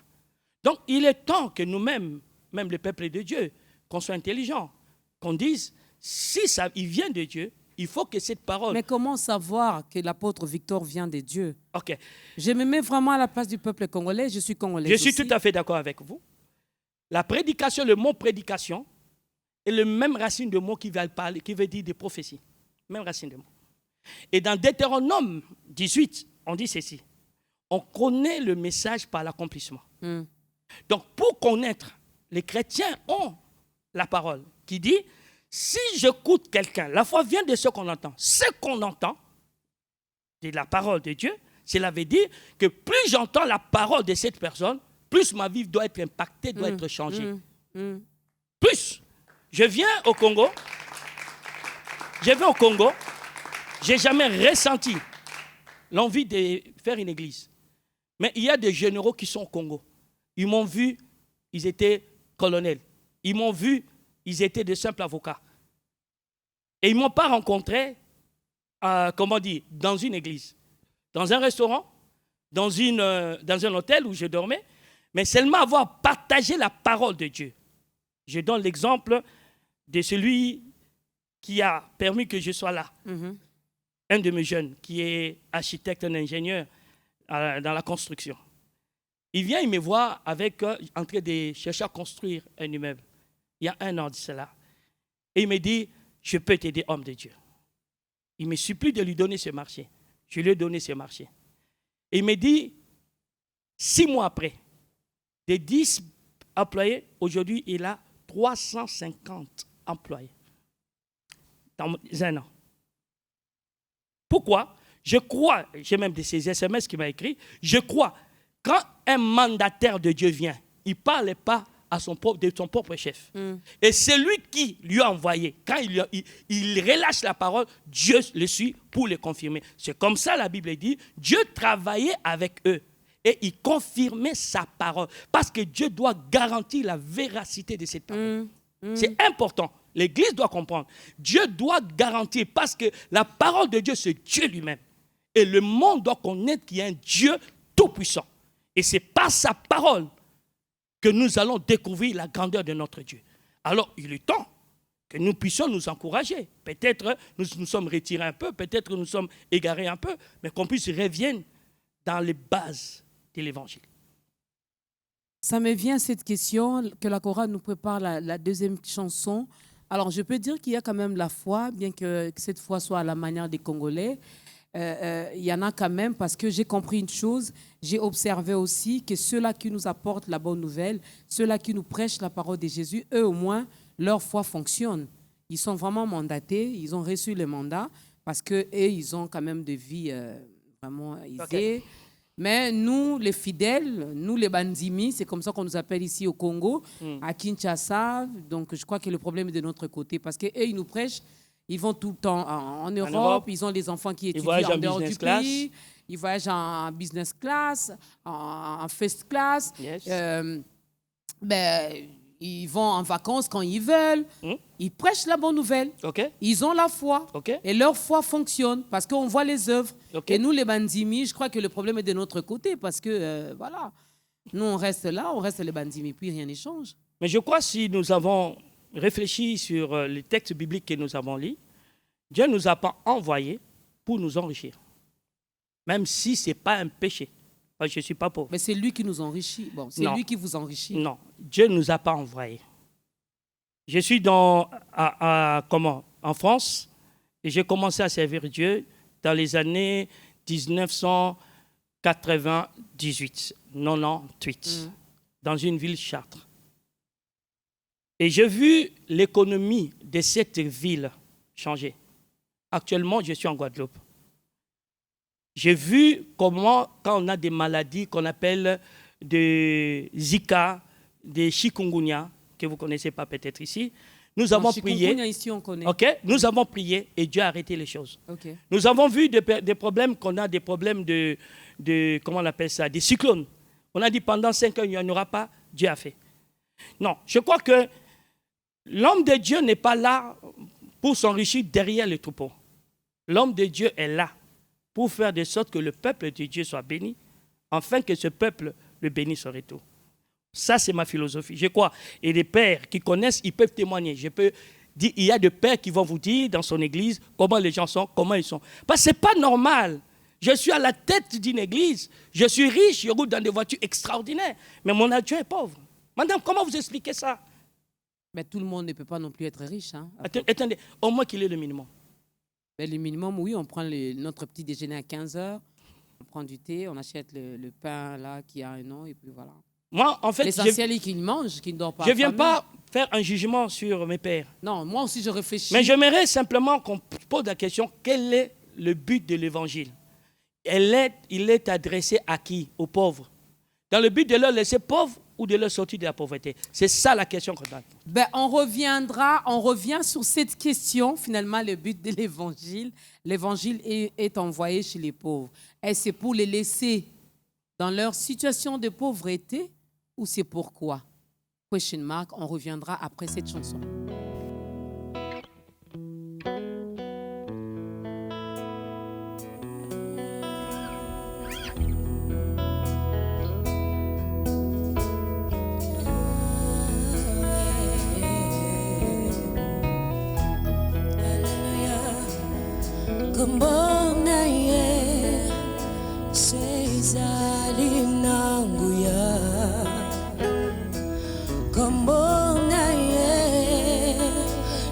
S3: Donc, il est temps que nous-mêmes, même le peuple de Dieu, qu'on soit intelligents, qu'on dise, si ça, il vient de Dieu, il faut que cette parole...
S1: Mais comment savoir que l'apôtre Victor vient de Dieu?
S3: Ok.
S1: Je me mets vraiment à la place du peuple congolais, je suis congolais.
S3: Je suis tout à fait d'accord avec vous. La prédication, le mot prédication, est le même racine de mot qui veut dire des prophéties. Même racine de mot. Et dans Deutéronome 18, on dit ceci. On connaît le message par l'accomplissement.
S1: Mm.
S3: Donc, pour connaître, les chrétiens ont la parole qui dit, si j'écoute quelqu'un, la foi vient de ce qu'on entend. Ce qu'on entend, de la parole de Dieu, cela veut dire que plus j'entends la parole de cette personne, plus ma vie doit être impactée, doit être changée. Plus. Je viens au Congo, je n'ai jamais ressenti l'envie de faire une église. Mais il y a des généraux qui sont au Congo. Ils m'ont vu, ils étaient colonels. Ils m'ont vu, ils étaient de simples avocats. Et ils ne m'ont pas rencontré, dans une église, dans un restaurant, dans un hôtel où je dormais, mais seulement avoir partagé la parole de Dieu. Je donne l'exemple de celui qui a permis que je sois là. Un de mes jeunes, qui est architecte, un ingénieur dans la construction. Il vient, il me voit en train de chercher à construire un immeuble. Il y a 1 an de cela. Et il me dit, je peux t'aider, homme de Dieu. Il me supplie de lui donner ce marché. Je lui ai donné ce marché. Et il me dit, 6 mois après, de 10 employés, aujourd'hui, il a 350 employés. Dans 1 an. Pourquoi? Je crois, j'ai même de ces SMS qui m'a écrit, je crois, quand un mandataire de Dieu vient, il ne parle pas de son propre chef. Et c'est lui qui lui a envoyé. Quand il relâche la parole, Dieu le suit pour le confirmer. C'est comme ça la Bible dit, Dieu travaillait avec eux et il confirmait sa parole. Parce que Dieu doit garantir la véracité de cette parole. C'est important. L'Église doit comprendre. Dieu doit garantir parce que la parole de Dieu, c'est Dieu lui-même. Et le monde doit connaître qu'il y a un Dieu tout-puissant. Et c'est par sa parole que nous allons découvrir la grandeur de notre Dieu. Alors, il est temps que nous puissions nous encourager. Peut-être nous sommes retirés un peu, peut-être nous sommes égarés un peu, mais qu'on puisse revenir dans les bases de l'Évangile.
S1: Ça me vient cette question que la chorale nous prépare la deuxième chanson. Alors, je peux dire qu'il y a quand même la foi, bien que cette foi soit à la manière des Congolais. Il y en a quand même, parce que j'ai compris une chose, j'ai observé aussi que ceux-là qui nous apportent la bonne nouvelle, ceux-là qui nous prêchent la parole de Jésus, eux au moins, leur foi fonctionne. Ils sont vraiment mandatés, ils ont reçu le mandat, parce qu'eux, ils ont quand même des vies vraiment aisées. Okay. Mais nous, les fidèles, nous, les bandimi, c'est comme ça qu'on nous appelle ici au Congo, à Kinshasa. Donc, je crois que le problème est de notre côté, parce qu'eux, ils nous prêchent. Ils vont tout le temps en Europe, ils ont les enfants qui étudient en dehors du pays, ils voyagent en business class, en first class, yes. Ils vont en vacances quand ils veulent, ils prêchent la bonne nouvelle, ils ont la foi, et leur foi fonctionne parce qu'on voit les œuvres. Et nous, les bandimi, je crois que le problème est de notre côté parce que, voilà, nous, on reste là, on reste les bandimi, puis rien n'échange.
S3: Mais je crois que si nous avons réfléchi sur les textes bibliques que nous avons lus, Dieu ne nous a pas envoyés pour nous enrichir. Même si ce n'est pas un péché. Moi, je ne suis pas pauvre.
S1: Mais c'est lui qui nous enrichit. Bon, c'est lui qui vous enrichit.
S3: Non, Dieu ne nous a pas envoyés. Je suis en France et j'ai commencé à servir Dieu dans les années 1998, 98, dans une ville Chartres. Et j'ai vu l'économie de cette ville changer. Actuellement, je suis en Guadeloupe. J'ai vu comment, quand on a des maladies qu'on appelle de Zika, de chikungunya, que vous ne connaissez pas peut-être ici, nous avons prié.
S1: Ici, on connaît.
S3: Nous avons prié et Dieu a arrêté les choses.
S1: Okay.
S3: Nous avons vu des problèmes qu'on a, des problèmes de comment on appelle ça, des cyclones. On a dit pendant 5 ans, il n'y en aura pas, Dieu a fait. Non, je crois que l'homme de Dieu n'est pas là pour s'enrichir derrière le troupeau. L'homme de Dieu est là pour faire de sorte que le peuple de Dieu soit béni, afin que ce peuple le bénisse au retour. Ça, c'est ma philosophie. Je crois. Et les pères qui connaissent, ils peuvent témoigner. Je peux dire, il y a des pères qui vont vous dire dans son église comment les gens sont, comment ils sont. Parce que ce n'est pas normal. Je suis à la tête d'une église, je suis riche, je roule dans des voitures extraordinaires, mais mon adjoint est pauvre. Madame, comment vous expliquez ça?
S1: Mais tout le monde ne peut pas non plus être riche. Hein,
S3: attendez, au moins qu'il ait le minimum.
S1: Mais le minimum, oui, on prend notre petit déjeuner à 15h. On prend du thé, on achète le pain là qui a un nom et puis voilà.
S3: Moi, en fait,
S1: L'essentiel est qu'il mange, qu'il ne dort pas.
S3: je ne viens pas faire un jugement sur mes pères.
S1: Non, moi aussi je réfléchis.
S3: Mais j'aimerais simplement qu'on pose la question, quel est le but de l'évangile? Il est adressé à qui? Aux pauvres. Dans le but de leur laisser pauvres ou de leur sortir de la pauvreté? C'est ça la question qu'on a.
S1: Ben, on revient sur cette question, finalement, le but de l'évangile. L'évangile est envoyé chez les pauvres. Est-ce c'est pour les laisser dans leur situation de pauvreté ou c'est pourquoi? Question mark, on reviendra après cette chanson.
S4: Kombona ye sezali nanguya Kombona ye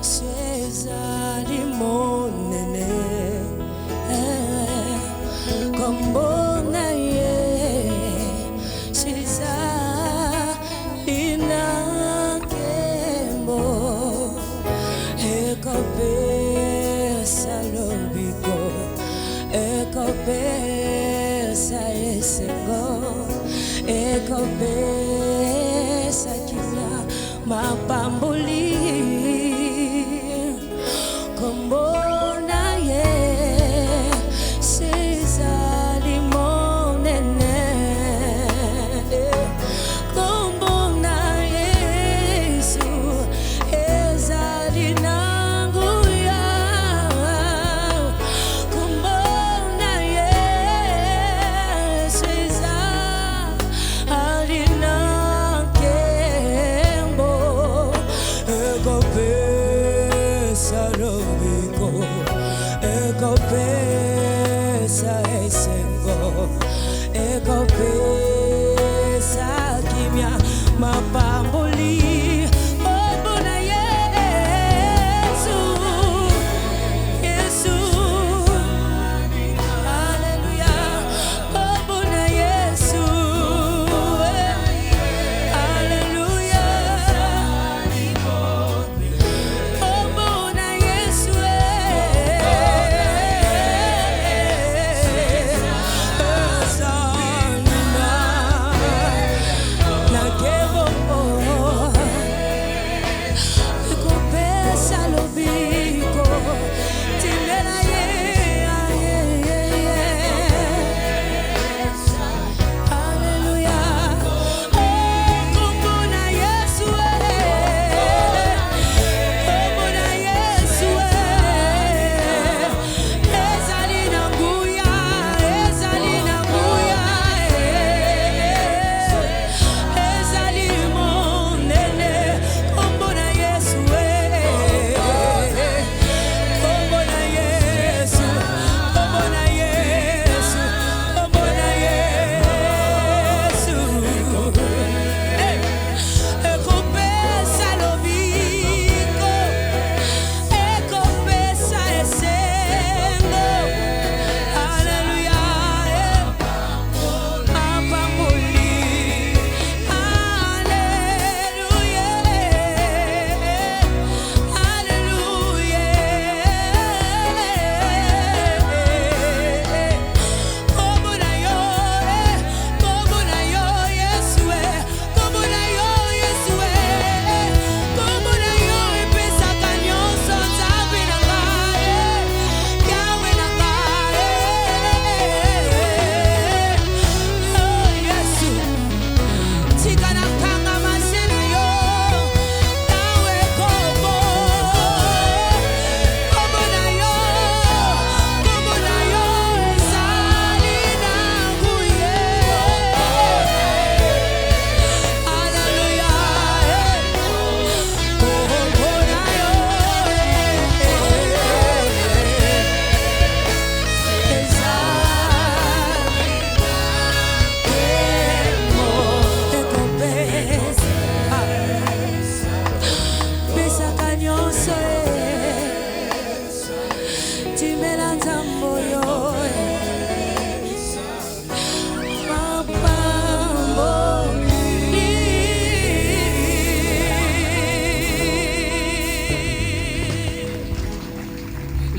S4: sezali monene Kombona ye sezali nakembo ekopesa lobiko ekopesa esengo ekopesa kimya mapamboli kombona ye sezali monene kombona yesu ezali nanguya kombona yesu ezali nakembo ekopesa lobiko ekopesa esengo ekopesa kimya mapamboli kombona yesu yesu haleluya kombona yesu haleluya kombona yesu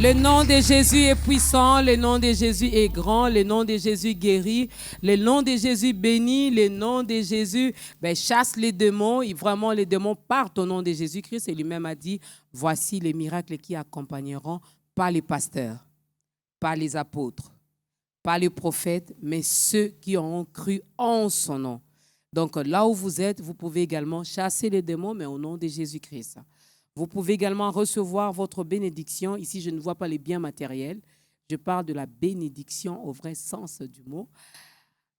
S1: Le nom de Jésus est puissant, le nom de Jésus est grand, le nom de Jésus guérit, le nom de Jésus bénit, le nom de Jésus chasse les démons. Et vraiment, les démons partent au nom de Jésus-Christ. Et lui-même a dit, voici les miracles qui accompagneront pas les pasteurs, pas les apôtres, pas les prophètes, mais ceux qui auront cru en son nom. Donc là où vous êtes, vous pouvez également chasser les démons, mais au nom de Jésus-Christ. Vous pouvez également recevoir votre bénédiction. Ici, je ne vois pas les biens matériels. Je parle de la bénédiction au vrai sens du mot.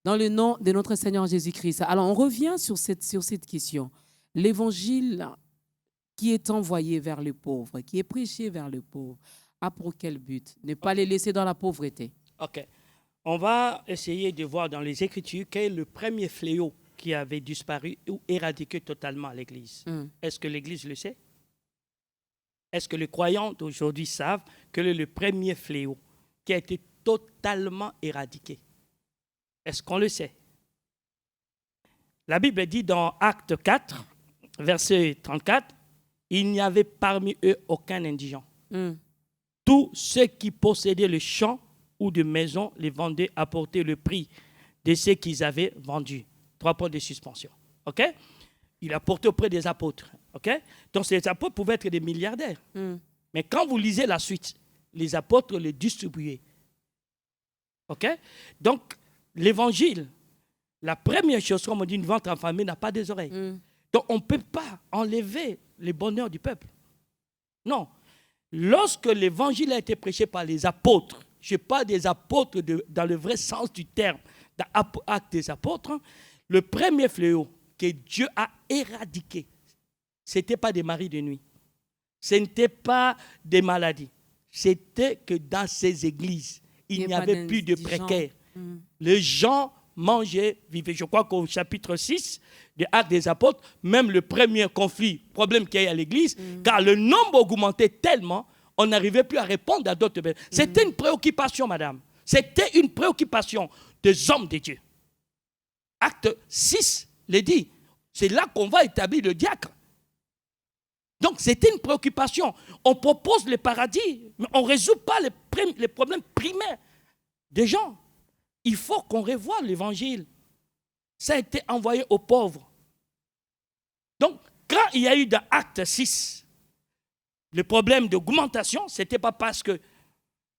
S1: Dans le nom de notre Seigneur Jésus-Christ. Alors, on revient sur cette question. L'évangile qui est envoyé vers les pauvres, qui est prêché vers les pauvres, a pour quel but? Ne pas les laisser dans la pauvreté.
S3: OK. On va essayer de voir dans les Écritures quel est le premier fléau qui avait disparu ou éradiqué totalement l'Église. Est-ce que l'Église le sait? Est-ce que les croyants d'aujourd'hui savent quel est le premier fléau qui a été totalement éradiqué? Est-ce qu'on le sait? La Bible dit dans Actes 4, verset 34, « Il n'y avait parmi eux aucun indigent. Tous ceux qui possédaient le champ ou de maison les vendaient, apportaient le prix de ce qu'ils avaient vendu. » 3 points de suspension. OK? Il a porté auprès des apôtres. Okay? Donc, ces apôtres pouvaient être des milliardaires. Mais quand vous lisez la suite, les apôtres les distribuaient. Okay? Donc, l'évangile, la première chose, comme on dit, une ventre affamée n'a pas des oreilles. Donc, on ne peut pas enlever le bonheur du peuple. Non. Lorsque l'évangile a été prêché par les apôtres, je parle des apôtres dans le vrai sens du terme, dans l'acte des apôtres, le premier fléau que Dieu a éradiqué, ce n'était pas des maris de nuit. Ce n'était pas des maladies. C'était que dans ces églises, il n'y avait plus de précaires. Les gens mangeaient, vivaient. Je crois qu'au chapitre 6 des Actes des Apôtres, même le premier conflit, problème qu'il y a à l'église, car le nombre augmentait tellement, on n'arrivait plus à répondre à d'autres besoins. C'était une préoccupation, madame. C'était une préoccupation des hommes de Dieu. Acte 6 le dit. C'est là qu'on va établir le diacre. Donc, c'était une préoccupation. On propose le paradis, mais on ne résout pas les problèmes primaires des gens. Il faut qu'on revoie l'évangile. Ça a été envoyé aux pauvres. Donc, quand il y a eu dans Acte 6 le problème d'augmentation, ce n'était pas parce que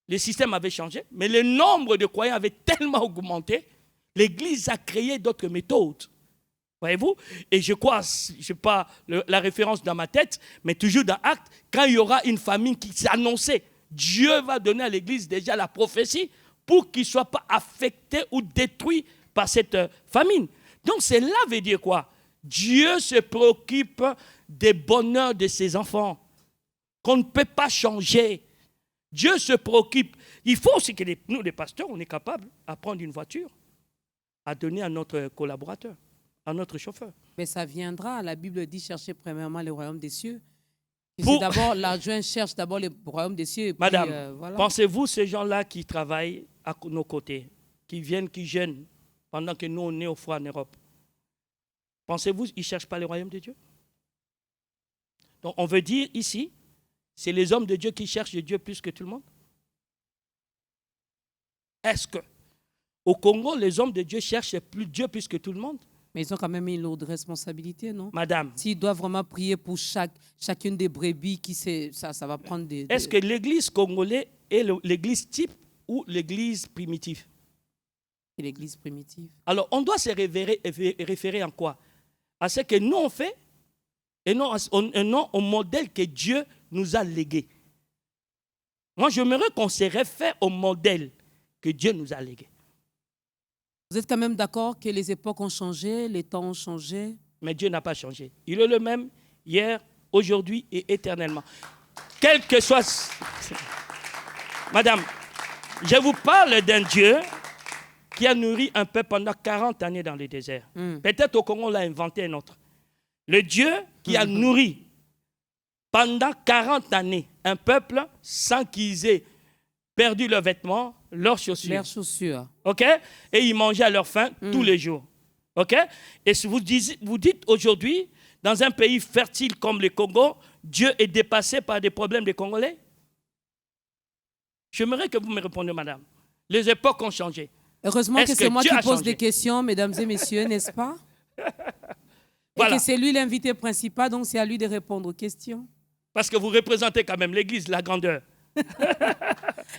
S3: le système avait changé, mais le nombre de croyants avait tellement augmenté, l'Église a créé d'autres méthodes. Voyez-vous? Et je crois, je n'ai pas la référence dans ma tête, mais toujours dans Actes, quand il y aura une famine qui s'est annoncée, Dieu va donner à l'Église déjà la prophétie pour qu'il ne soit pas affecté ou détruit par cette famine. Donc cela veut dire quoi? Dieu se préoccupe des bonheurs de ses enfants, qu'on ne peut pas changer. Dieu se préoccupe. Il faut aussi que nous, les pasteurs, on est capables de prendre une voiture, à donner à notre collaborateur, à notre chauffeur.
S1: Mais ça viendra. La Bible dit chercher premièrement le royaume des cieux. C'est d'abord, l'adjoint cherche d'abord le royaume des cieux. Et puis,
S3: Madame,
S1: voilà.
S3: Pensez-vous ces gens-là qui travaillent à nos côtés, qui viennent, qui jeûnent, pendant que nous, on est au froid en Europe, pensez-vous qu'ils ne cherchent pas le royaume de Dieu? Donc, on veut dire ici, c'est les hommes de Dieu qui cherchent Dieu plus que tout le monde? Est-ce que au Congo, les hommes de Dieu cherchent Dieu plus que tout le monde?
S1: Mais ils ont quand même une lourde responsabilité, non?
S3: Madame.
S1: S'ils doivent vraiment prier pour chacune des brebis, ça va prendre des...
S3: Est-ce que l'église congolaise est l'église type ou l'église primitive?
S1: C'est l'église primitive.
S3: Alors, on doit se référer en quoi? À ce que nous on fait et non au modèle que Dieu nous a légué. Moi, j'aimerais qu'on se réfère au modèle que Dieu nous a légué.
S1: Vous êtes quand même d'accord que les époques ont changé, les temps ont changé?
S3: Mais Dieu n'a pas changé. Il est le même hier, aujourd'hui et éternellement. Quel que soit... Madame, je vous parle d'un Dieu qui a nourri un peuple pendant 40 années dans le désert. Peut-être au Congo, on l'a inventé un autre. Le Dieu qui a nourri pendant 40 années un peuple sans qu'ils aient perdu leurs vêtements, leurs chaussures.
S1: Leurs chaussures.
S3: OK? Et ils mangeaient à leur faim tous les jours. OK? Et si vous dites aujourd'hui, dans un pays fertile comme le Congo, Dieu est dépassé par des problèmes des Congolais? J'aimerais que vous me répondiez, madame. Les époques ont changé.
S1: Heureusement
S3: Est-ce
S1: que c'est
S3: que
S1: moi
S3: Dieu
S1: qui
S3: a
S1: pose
S3: changé?
S1: des questions, mesdames et messieurs, n'est-ce pas?
S3: Voilà.
S1: Et que c'est lui l'invité principal, donc c'est à lui de répondre aux questions.
S3: Parce que vous représentez quand même l'Église, la grandeur.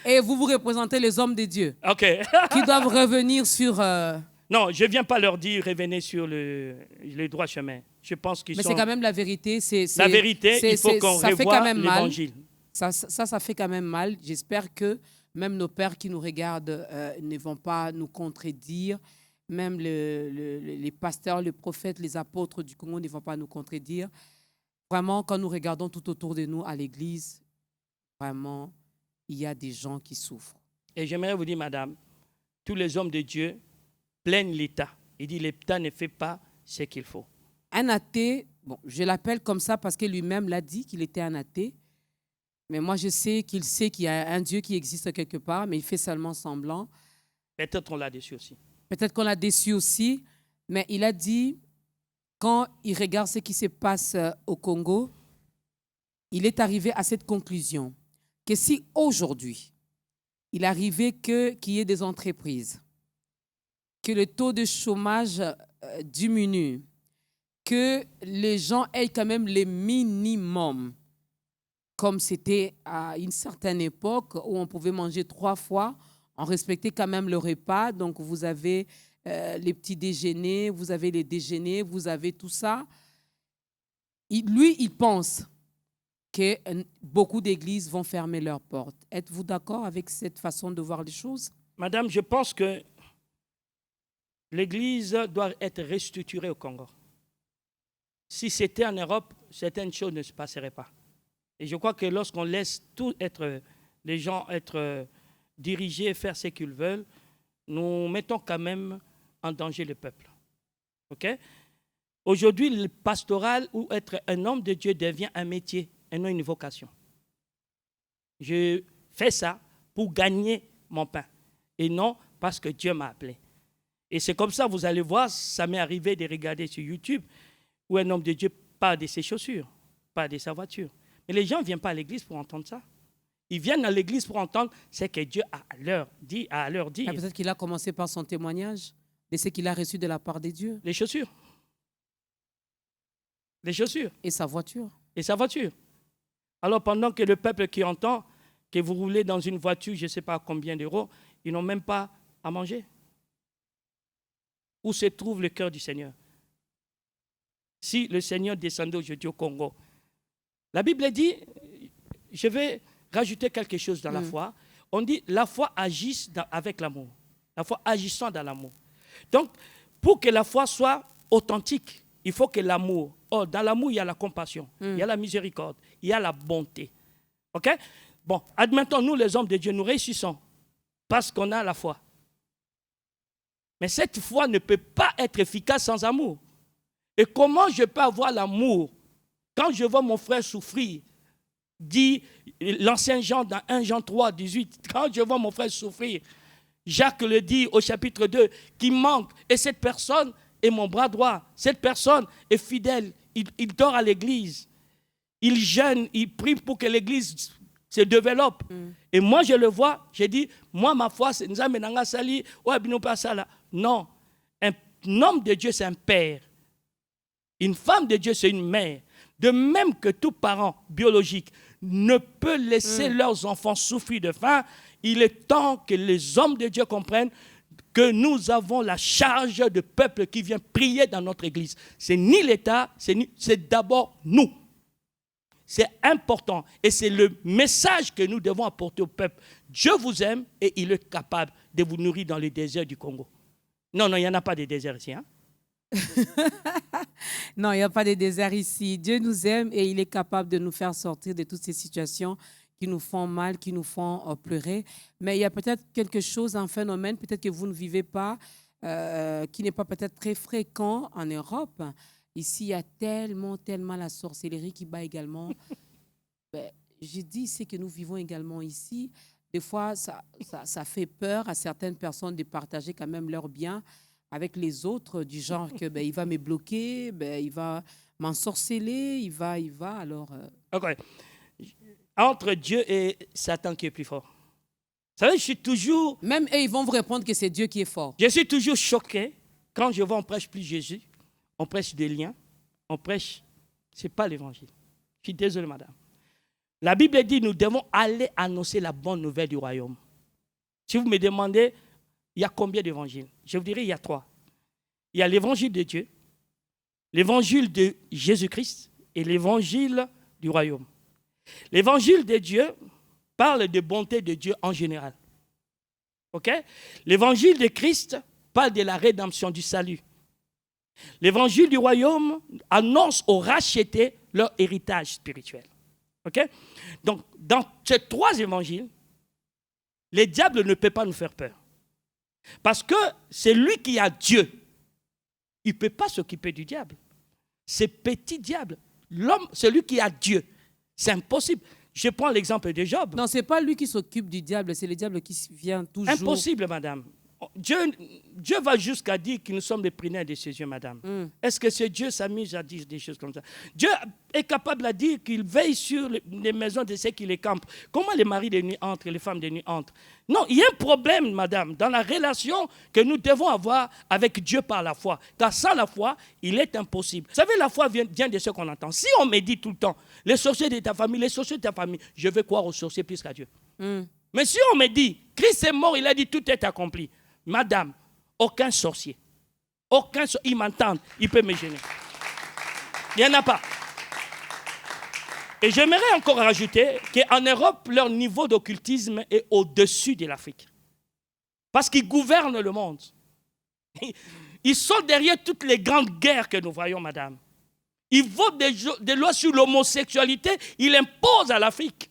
S1: Et vous représentez les hommes de Dieu
S3: OK.
S1: qui doivent revenir sur...
S3: Non, je ne viens pas leur dire revenez sur le droit chemin. Je pense qu'ils
S1: Mais
S3: sont...
S1: c'est quand même la vérité.
S3: La vérité, il faut qu'on
S1: ça fait quand
S3: revoie
S1: même mal.
S3: l'évangile.
S1: Ça fait quand même mal. J'espère que même nos pères qui nous regardent ne vont pas nous contredire. Même les pasteurs, les prophètes, les apôtres du Congo ne vont pas nous contredire. Vraiment, quand nous regardons tout autour de nous à l'église, vraiment, il y a des gens qui souffrent.
S3: Et j'aimerais vous dire, madame, tous les hommes de Dieu plaignent l'État. Il dit l'État ne fait pas ce qu'il faut.
S1: Un athée, bon, je l'appelle comme ça parce que lui-même l'a dit qu'il était un athée. Mais moi, je sais qu'il y a un Dieu qui existe quelque part, mais il fait seulement semblant.
S3: Peut-être on l'a déçu aussi.
S1: Peut-être qu'on l'a déçu aussi, mais il a dit, quand il regarde ce qui se passe au Congo, il est arrivé à cette conclusion que si aujourd'hui, il arrivait qu'il y ait des entreprises, que le taux de chômage diminue, que les gens aient quand même les minimums, comme c'était à une certaine époque où on pouvait manger 3 fois, on respectait quand même le repas. Donc, vous avez les petits déjeuners, vous avez les déjeuners, vous avez tout ça. Lui, il pense que beaucoup d'églises vont fermer leurs portes. Êtes-vous d'accord avec cette façon de voir les choses?
S3: Madame, je pense que l'Église doit être restructurée au Congo. Si c'était en Europe, certaines choses ne se passeraient pas. Et je crois que lorsqu'on laisse tout être, les gens être dirigés, faire ce qu'ils veulent, nous mettons quand même en danger le peuple. OK? Aujourd'hui, le pastoral ou être un homme de Dieu devient un métier et non une vocation. Je fais ça pour gagner mon pain et non parce que Dieu m'a appelé. Et c'est comme ça, vous allez voir, ça m'est arrivé de regarder sur YouTube où un homme de Dieu parle de ses chaussures, parle de sa voiture. Mais les gens ne viennent pas à l'église pour entendre ça. Ils viennent à l'église pour entendre ce que Dieu a à leur dire.
S1: Peut-être qu'il a commencé par son témoignage de ce qu'il a reçu de la part de Dieu.
S3: Les chaussures. Les chaussures.
S1: Et sa voiture.
S3: Et sa voiture. Alors pendant que le peuple qui entend que vous roulez dans une voiture, je ne sais pas combien d'euros, ils n'ont même pas à manger. Où se trouve le cœur du Seigneur? Si le Seigneur descendait aujourd'hui au Congo, la Bible dit, je vais rajouter quelque chose dans la foi, on dit la foi agisse avec l'amour. La foi agissant dans l'amour. Donc, pour que la foi soit authentique, il faut que l'amour, dans l'amour, il y a la compassion, il y a la miséricorde, il y a la bonté. OK? Bon, admettons, nous, les hommes de Dieu, nous réussissons parce qu'on a la foi. Mais cette foi ne peut pas être efficace sans amour. Et comment je peux avoir l'amour quand je vois mon frère souffrir? Dit l'ancien Jean dans 1 Jean 3, 18. Quand je vois mon frère souffrir, Jacques le dit au chapitre 2, qui manque. Et cette personne est mon bras droit. Cette personne est fidèle. Il dort à l'église. Il jeûne, il prie pour que l'église se développe. Et moi, je le vois, j'ai dit, moi, ma foi, c'est Nzamenanga Sali, non. Un homme de Dieu, c'est un père. Une femme de Dieu, c'est une mère. De même que tout parent biologique ne peut laisser leurs enfants souffrir de faim, il est temps que les hommes de Dieu comprennent que nous avons la charge de peuple qui vient prier dans notre église. C'est ni l'État, c'est d'abord nous. C'est important et c'est le message que nous devons apporter au peuple. Dieu vous aime et il est capable de vous nourrir dans les déserts du Congo. Non, il n'y en a pas de désert ici. Hein?
S1: Non, il n'y a pas de désert ici. Dieu nous aime et il est capable de nous faire sortir de toutes ces situations qui nous font mal, qui nous font pleurer. Mais il y a peut-être quelque chose, un phénomène, peut-être que vous ne vivez pas, qui n'est pas peut-être très fréquent en Europe. Ici, il y a tellement la sorcellerie qui bat également. Je dis, c'est que nous vivons également ici. Des fois, ça fait peur à certaines personnes de partager quand même leurs biens avec les autres, du genre que il va me bloquer, il va m'ensorceler, il va, alors...
S3: Okay. Entre Dieu et Satan, qui est plus fort? savez, je suis toujours...
S1: Même eux, ils vont vous répondre que c'est Dieu qui est fort.
S3: Je suis toujours choqué quand je vois on prêche plus Jésus, on prêche des liens, on prêche... Ce n'est pas l'évangile. Je suis désolé, madame. La Bible dit nous devons aller annoncer la bonne nouvelle du royaume. Si vous me demandez, il y a combien d'évangiles? Je vous dirais, il y a 3. Il y a l'évangile de Dieu, l'évangile de Jésus-Christ et l'évangile du royaume. L'évangile de Dieu parle de bonté de Dieu en général. OK? L'évangile de Christ parle de la rédemption, du salut. L'évangile du royaume annonce aux rachetés leur héritage spirituel. OK? Donc, dans ces 3 évangiles, le diable ne peut pas nous faire peur. Parce que c'est lui qui a Dieu. Il ne peut pas s'occuper du diable. C'est petit diable. L'homme, celui qui a Dieu. C'est impossible. Je prends l'exemple de Job.
S1: Non, ce n'est pas lui qui s'occupe du diable, c'est le diable qui vient toujours.
S3: Impossible, madame. Dieu va jusqu'à dire que nous sommes les prunelles de ses yeux, madame. Est-ce que ce Dieu s'amuse à dire des choses comme ça? Dieu est capable de dire qu'il veille sur les maisons de ceux qui les campent. Comment les maris de nuit entrent, les femmes de nuit entrent? Non, il y a un problème, madame, dans la relation que nous devons avoir avec Dieu par la foi. Car sans la foi, il est impossible. Vous savez, la foi vient de ce qu'on entend. Si on me dit tout le temps, les sorciers de ta famille, les sorciers de ta famille, je vais croire aux sorciers plus qu'à Dieu. Mais si on me dit, Christ est mort, il a dit tout est accompli. Madame, aucun sorcier, il m'entend, il peut me gêner. Il n'y en a pas. Et j'aimerais encore rajouter qu'en Europe, leur niveau d'occultisme est au-dessus de l'Afrique. Parce qu'ils gouvernent le monde. Ils sont derrière toutes les grandes guerres que nous voyons, madame. Ils votent des lois sur l'homosexualité, ils l'imposent à l'Afrique.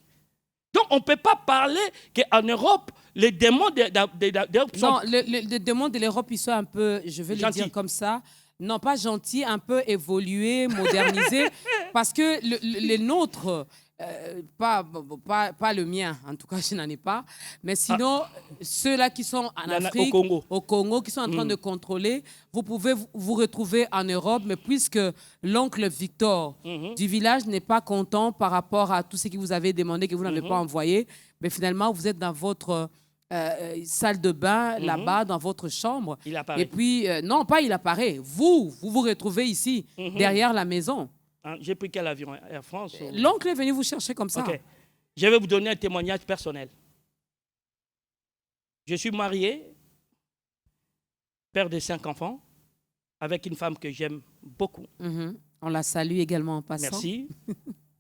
S3: Donc, on ne peut pas parler qu'en Europe, les démons d'Europe sont...
S1: Non, les démons de l'Europe, ils sont un peu, je vais le dire comme ça, non pas gentils, un peu évolués, modernisés, parce que les nôtres, pas le mien, en tout cas, je n'en ai pas, mais sinon, ceux-là qui sont en Afrique, au Congo, qui sont en train de contrôler, vous pouvez vous retrouver en Europe, mais puisque l'oncle Victor du village n'est pas content par rapport à tout ce que vous avez demandé, que vous n'avez pas envoyé, mais finalement, vous êtes dans votre... salle de bain, là-bas, dans votre chambre.
S3: Il apparaît.
S1: Et puis, non, pas il apparaît. Vous vous retrouvez ici, derrière la maison.
S3: J'ai pris quel avion? Air France?
S1: L'oncle est venu vous chercher comme ça.
S3: Okay. Je vais vous donner un témoignage personnel. Je suis marié, père de 5 enfants, avec une femme que j'aime beaucoup.
S1: On la salue également en passant.
S3: Merci.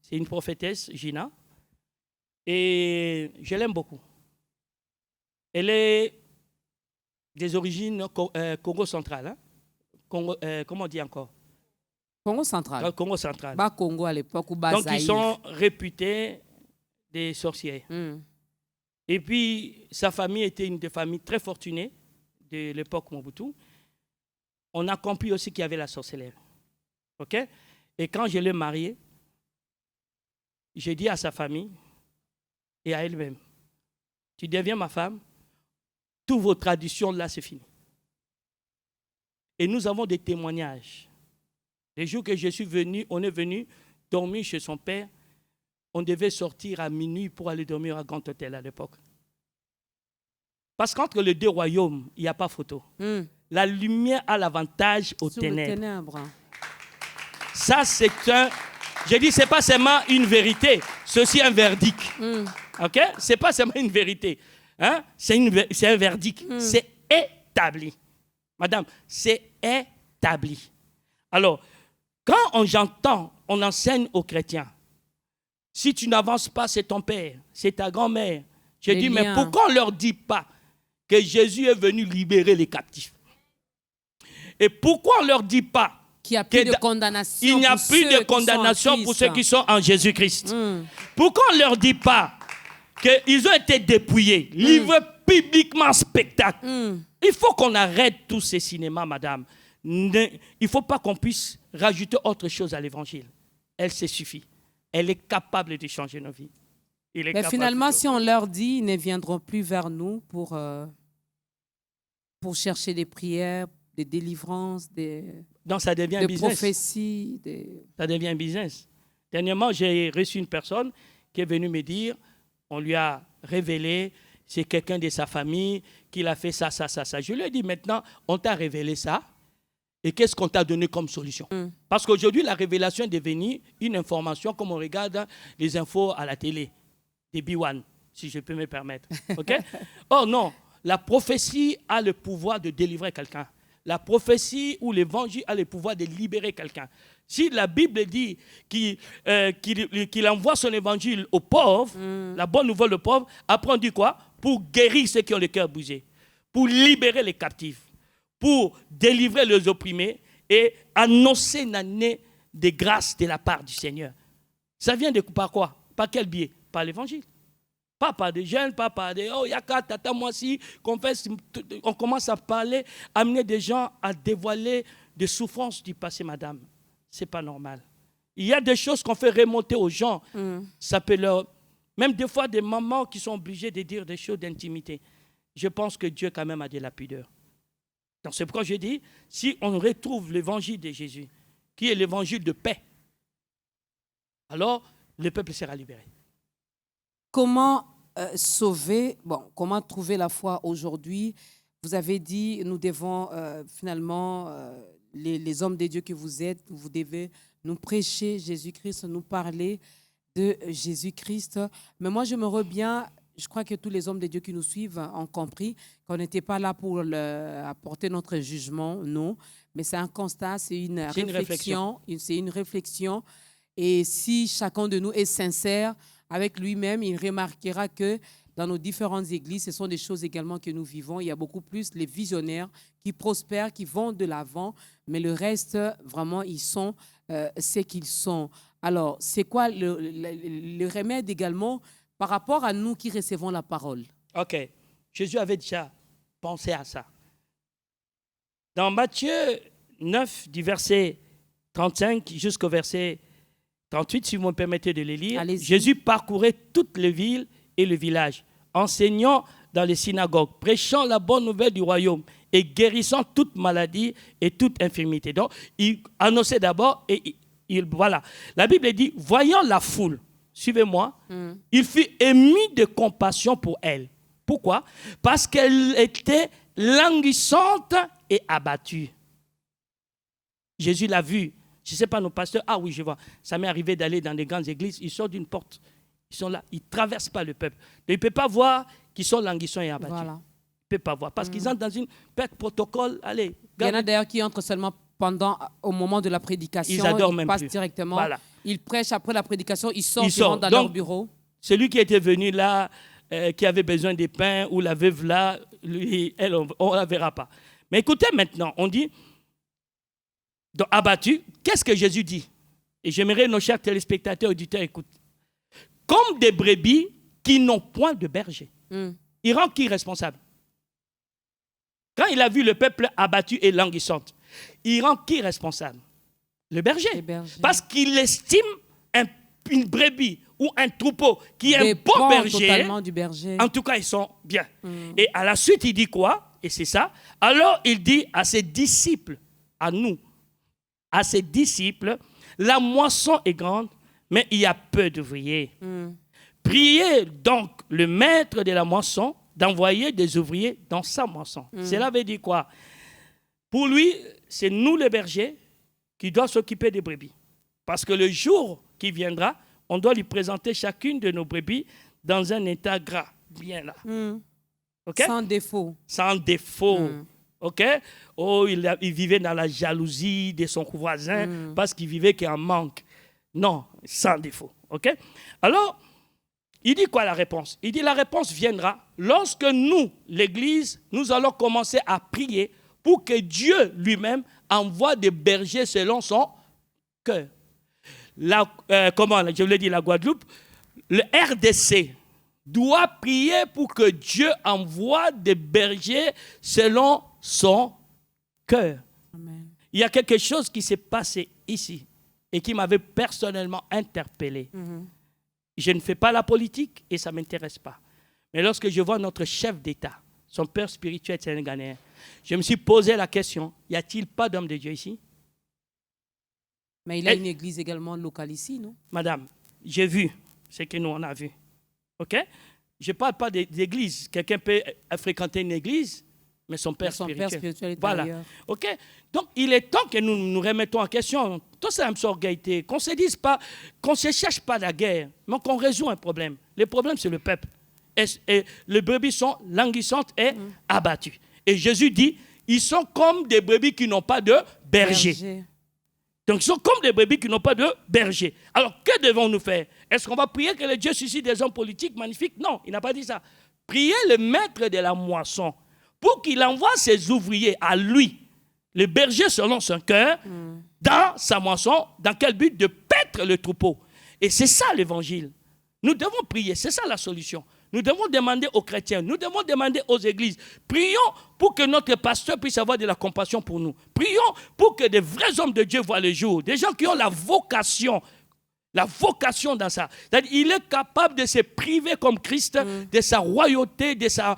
S3: C'est une prophétesse, Gina. Et je l'aime beaucoup. Elle est des origines Congo central. Hein? Congo, comment on dit encore?
S1: Congo central.
S3: Congo central.
S1: Bas Congo à l'époque ou bas
S3: Donc,
S1: Zaïre.
S3: ils sont réputés des sorcières. Et puis, sa famille était une des familles très fortunées de l'époque Mobutu. On a compris aussi qu'il y avait la sorcellerie. OK? Et quand je l'ai mariée, j'ai dit à sa famille et à elle-même, tu deviens ma femme, toutes vos traditions, là, c'est fini. Et nous avons des témoignages. Les jours que je suis venu, on est venu dormir chez son père. On devait sortir à minuit pour aller dormir à Grand Hôtel à l'époque. Parce qu'entre les 2 royaumes, il n'y a pas photo. La lumière a l'avantage aux ténèbres. Ça, c'est un... Je dis, ce n'est pas seulement une vérité, c'est aussi un verdict. OK? Ce n'est pas seulement une vérité. Hein? C'est un verdict. C'est établi. Madame, c'est établi. Alors, quand on enseigne aux chrétiens, si tu n'avances pas, c'est ton père, c'est ta grand-mère. Je dis, mais pourquoi on ne leur dit pas que Jésus est venu libérer les captifs? Et pourquoi on ne leur dit pas
S1: qu'il n'y a plus de condamnation?
S3: Il n'y a plus de condamnation pour ceux qui sont en Jésus-Christ. Pourquoi on ne leur dit pas qu'ils ont été dépouillés, livrés publiquement en spectacle? Il faut qu'on arrête tous ces cinémas, madame. Il ne faut pas qu'on puisse rajouter autre chose à l'évangile. Elle se suffit. Elle est capable de changer nos vies.
S1: Mais finalement, si on leur dit, ils ne viendront plus vers nous pour chercher des prières, des délivrances,
S3: donc ça devient un business.
S1: Prophéties.
S3: Ça devient un business. Dernièrement, j'ai reçu une personne qui est venue me dire, on lui a révélé c'est quelqu'un de sa famille qui a fait ça, ça, ça, ça. Je lui ai dit, maintenant, on t'a révélé ça. Et qu'est-ce qu'on t'a donné comme solution? Parce qu'aujourd'hui, la révélation est devenue une information comme on regarde les infos à la télé, des B1, si je peux me permettre. Okay? Oh non, la prophétie a le pouvoir de délivrer quelqu'un. La prophétie ou l'évangile a le pouvoir de libérer quelqu'un. Si la Bible dit qu'il envoie son évangile aux pauvres, la bonne nouvelle aux pauvres, après on dit quoi? Pour guérir ceux qui ont le cœur brisé, pour libérer les captifs, pour délivrer les opprimés et annoncer une année de grâce de la part du Seigneur. Ça vient de par quoi? Par quel biais? Par l'évangile. Pas par des jeunes, pas par des « oh, yaka, tata, moi si », on commence à parler, amener des gens à dévoiler des souffrances du passé, madame. Ce n'est pas normal. Il y a des choses qu'on fait remonter aux gens. Ça peut leur... Même des fois, des mamans qui sont obligées de dire des choses d'intimité. Je pense que Dieu, quand même, a de la pudeur. Donc, c'est pourquoi je dis, si on retrouve l'évangile de Jésus, qui est l'évangile de paix, alors le peuple sera libéré.
S1: Comment comment trouver la foi aujourd'hui? Vous avez dit, nous devons finalement, les hommes de Dieu que vous êtes, vous devez nous prêcher Jésus-Christ, nous parler de Jésus-Christ. Mais moi, je me reviens, je crois que tous les hommes de Dieu qui nous suivent ont compris qu'on n'était pas là pour apporter notre jugement, non. Mais c'est un constat, c'est une réflexion. C'est une réflexion. Et si chacun de nous est sincère avec lui-même, il remarquera que dans nos différentes églises, ce sont des choses également que nous vivons. Il y a beaucoup plus les visionnaires qui prospèrent, qui vont de l'avant, mais le reste, vraiment, ils sont ce qu'ils sont. Alors, c'est quoi le remède également par rapport à nous qui recevons la parole?
S3: Ok, Jésus avait déjà pensé à ça. Dans Matthieu 9, du verset 35 jusqu'au verset 38, si vous me permettez de les lire, Jésus parcourait toutes les villes et les villages, enseignant dans les synagogues, prêchant la bonne nouvelle du royaume et guérissant toute maladie et toute infirmité. Donc, il annonçait d'abord et voilà. La Bible dit, voyant la foule, suivez-moi, il fut ému de compassion pour elle. Pourquoi? Parce qu'elle était languissante et abattue. Jésus l'a vue. Je ne sais pas, nos pasteurs, ah oui, je vois. Ça m'est arrivé d'aller dans des grandes églises, ils sortent d'une porte, ils sont là, ils ne traversent pas le peuple. Ils ne peuvent pas voir qu'ils sont languissants et abattus. Voilà. Ils ne peuvent pas voir, parce qu'ils entrent dans une perte protocole. Allez,
S1: il y en a d'ailleurs qui entrent seulement au moment de la prédication.
S3: Ils adorent même
S1: passent
S3: plus.
S1: directement.
S3: Voilà.
S1: Ils prêchent après la prédication, ils sortent dans leur bureau.
S3: Celui qui était venu là, qui avait besoin de pain, ou la veuve là, lui, elle, on ne la verra pas. Mais écoutez maintenant, on dit... Donc, abattu, qu'est-ce que Jésus dit? Et j'aimerais nos chers téléspectateurs, auditeurs, écoutent. Comme des brebis qui n'ont point de berger. Il rend qui responsable? Quand il a vu le peuple abattu et languissante, il rend qui responsable? Le berger. Parce qu'il estime une brebis ou un troupeau qui est un bon berger.
S1: Totalement du berger.
S3: En tout cas, ils sont bien. Et à la suite, il dit quoi? Et c'est ça. Alors, il dit à ses disciples, à nous, à ses disciples, la moisson est grande, mais il y a peu d'ouvriers. Priez donc le maître de la moisson d'envoyer des ouvriers dans sa moisson. Cela veut dire quoi? Pour lui, c'est nous les bergers qui doivent s'occuper des brebis. Parce que le jour qui viendra, on doit lui présenter chacune de nos brebis dans un état gras, bien là. Okay?
S1: Sans défaut.
S3: Sans défaut. Ok? Oh, il vivait dans la jalousie de son voisin parce qu'il vivait qu'en manque. Non, sans défaut. Ok? Alors, il dit quoi la réponse? Il dit la réponse viendra lorsque nous, l'Église, nous allons commencer à prier pour que Dieu lui-même envoie des bergers selon son cœur. Je l'ai dit, la Guadeloupe, le RDC doit prier pour que Dieu envoie des bergers selon son cœur.
S1: Amen.
S3: Il y a quelque chose qui s'est passé ici et qui m'avait personnellement interpellé. Je ne fais pas la politique et ça ne m'intéresse pas. Mais lorsque je vois notre chef d'État, son père spirituel sénégalais, je me suis posé la question, y a-t-il pas d'homme de Dieu ici?
S1: Mais il y a une église également locale ici, non?
S3: Madame, j'ai vu ce que nous on a vu. OK? Je ne parle pas d'église. Quelqu'un peut fréquenter une église, mais son père spirituel est voilà. Ailleurs. OK? Donc, il est temps que nous nous remettons en question. Tout ça, qu'on ne se dise pas, qu'on ne se cherche pas la guerre, mais qu'on résout un problème. Le problème, c'est le peuple. Et les brebis sont languissantes et abattues. Et Jésus dit, ils sont comme des brebis qui n'ont pas de berger. Donc, ils sont comme des brebis qui n'ont pas de berger. Alors, que devons-nous faire? Est-ce qu'on va prier que le Dieu suscite des hommes politiques magnifiques? Non, il n'a pas dit ça. Priez le maître de la moisson pour qu'il envoie ses ouvriers à lui, le berger selon son cœur, dans sa moisson, dans quel but? De paître le troupeau. Et c'est ça l'évangile. Nous devons prier, c'est ça la solution. Nous devons demander aux chrétiens, nous devons demander aux églises. Prions pour que notre pasteur puisse avoir de la compassion pour nous. Prions pour que des vrais hommes de Dieu voient le jour. Des gens qui ont la vocation dans ça. C'est-à-dire, il est capable de se priver comme Christ de sa royauté, de sa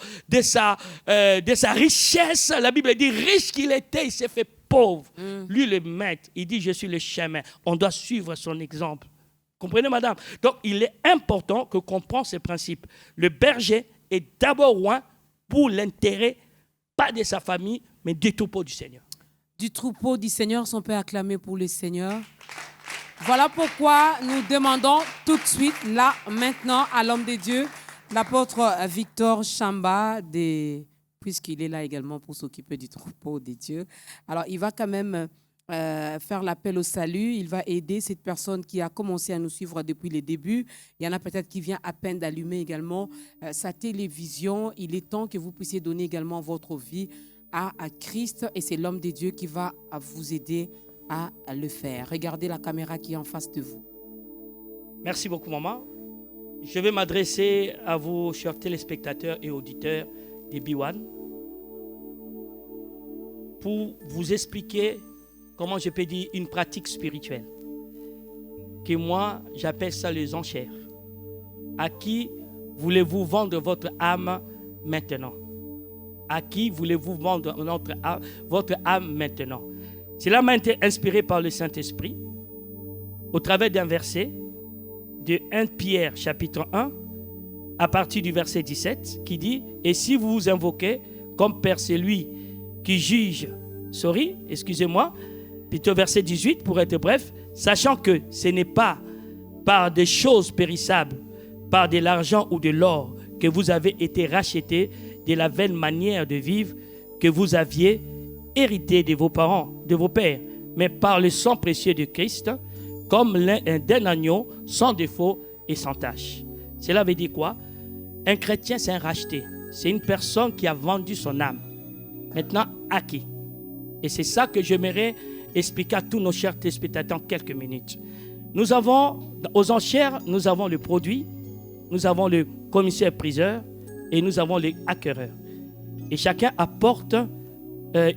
S3: richesse. La Bible dit, riche qu'il était, il s'est fait pauvre. Lui, le maître, il dit, je suis le chemin. On doit suivre son exemple. Comprenez, madame? Donc, il est important que comprenne ces principes. Le berger est d'abord roi pour l'intérêt, pas de sa famille, mais du troupeau du Seigneur.
S1: Du troupeau du Seigneur, son Père acclamé pour le Seigneur. Voilà pourquoi nous demandons tout de suite, là, maintenant, à l'homme de Dieu, l'apôtre Victor Chamba, puisqu'il est là également pour s'occuper du troupeau de Dieu. Alors, il va quand même faire l'appel au salut. Il va aider cette personne qui a commencé à nous suivre depuis le début. Il y en a peut-être qui vient à peine d'allumer également sa télévision. Il est temps que vous puissiez donner également votre vie à Christ. Et c'est l'homme de Dieu qui va vous aider à le faire. Regardez la caméra qui est en face de vous.
S3: Merci beaucoup, maman. Je vais m'adresser à vous, chers téléspectateurs et auditeurs de B1, pour vous expliquer comment je peux dire une pratique spirituelle. Que moi, j'appelle ça les enchères. À qui voulez-vous vendre votre âme maintenant? À qui voulez-vous vendre votre âme maintenant? Cela m'a été inspiré par le Saint-Esprit au travers d'un verset de 1 Pierre chapitre 1 à partir du verset 17 qui dit « Et si vous vous invoquez comme Père celui qui juge, plutôt verset 18 pour être bref, sachant que ce n'est pas par des choses périssables, par de l'argent ou de l'or que vous avez été rachetés de la vaine manière de vivre que vous aviez hérité de vos parents, de vos pères, mais par le sang précieux de Christ, comme d'un agneau sans défaut et sans tache. » Cela veut dire quoi? Un chrétien, c'est un racheté. C'est une personne qui a vendu son âme. Maintenant, à qui? Et c'est ça que j'aimerais expliquer à tous nos chers téléspectateurs en quelques minutes. Nous avons, aux enchères, nous avons le produit, nous avons le commissaire-priseur et nous avons les acquéreurs. Et chacun apporte,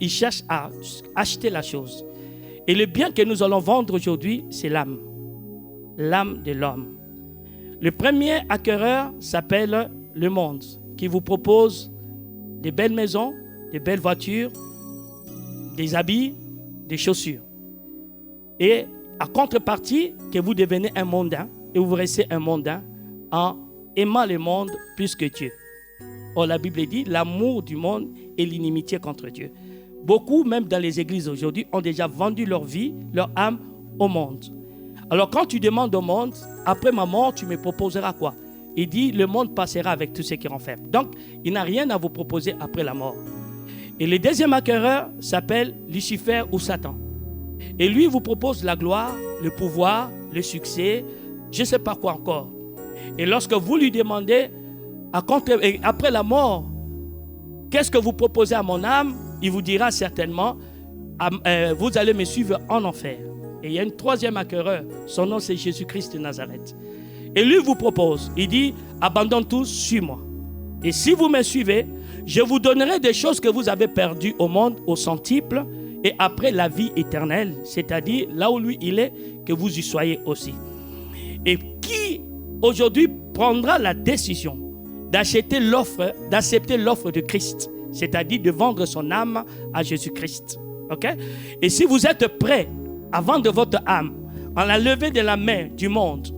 S3: il cherche à acheter la chose. Et le bien que nous allons vendre aujourd'hui, c'est l'âme. L'âme de l'homme. Le premier acquéreur s'appelle le monde, qui vous propose des belles maisons, des belles voitures, des habits, des chaussures. Et à contrepartie, que vous devenez un mondain, et vous restez un mondain en aimant le monde plus que Dieu. Or, la Bible dit, l'amour du monde est l'inimitié contre Dieu. Beaucoup, même dans les églises aujourd'hui, ont déjà vendu leur vie, leur âme au monde. Alors, quand tu demandes au monde, après ma mort, tu me proposeras quoi? Il dit, le monde passera avec tout ce qui renferme. Donc, il n'a rien à vous proposer après la mort. Et le deuxième acquéreur s'appelle Lucifer ou Satan. Et lui vous propose la gloire, le pouvoir, le succès, je ne sais pas quoi encore. Et lorsque vous lui demandez, après la mort, qu'est-ce que vous proposez à mon âme? Il vous dira certainement, vous allez me suivre en enfer. Et il y a une troisième acquéreur, son nom c'est Jésus-Christ de Nazareth. Et lui vous propose, il dit, abandonne tout, suis-moi. Et si vous me suivez, je vous donnerai des choses que vous avez perdues au monde au centuple et après la vie éternelle, c'est-à-dire là où lui il est, que vous y soyez aussi. Et qui aujourd'hui prendra la décision d'accepter l'offre de Christ, c'est-à-dire de vendre son âme à Jésus-Christ. Okay? Et si vous êtes prêt à vendre votre âme en la levée de la main du monde,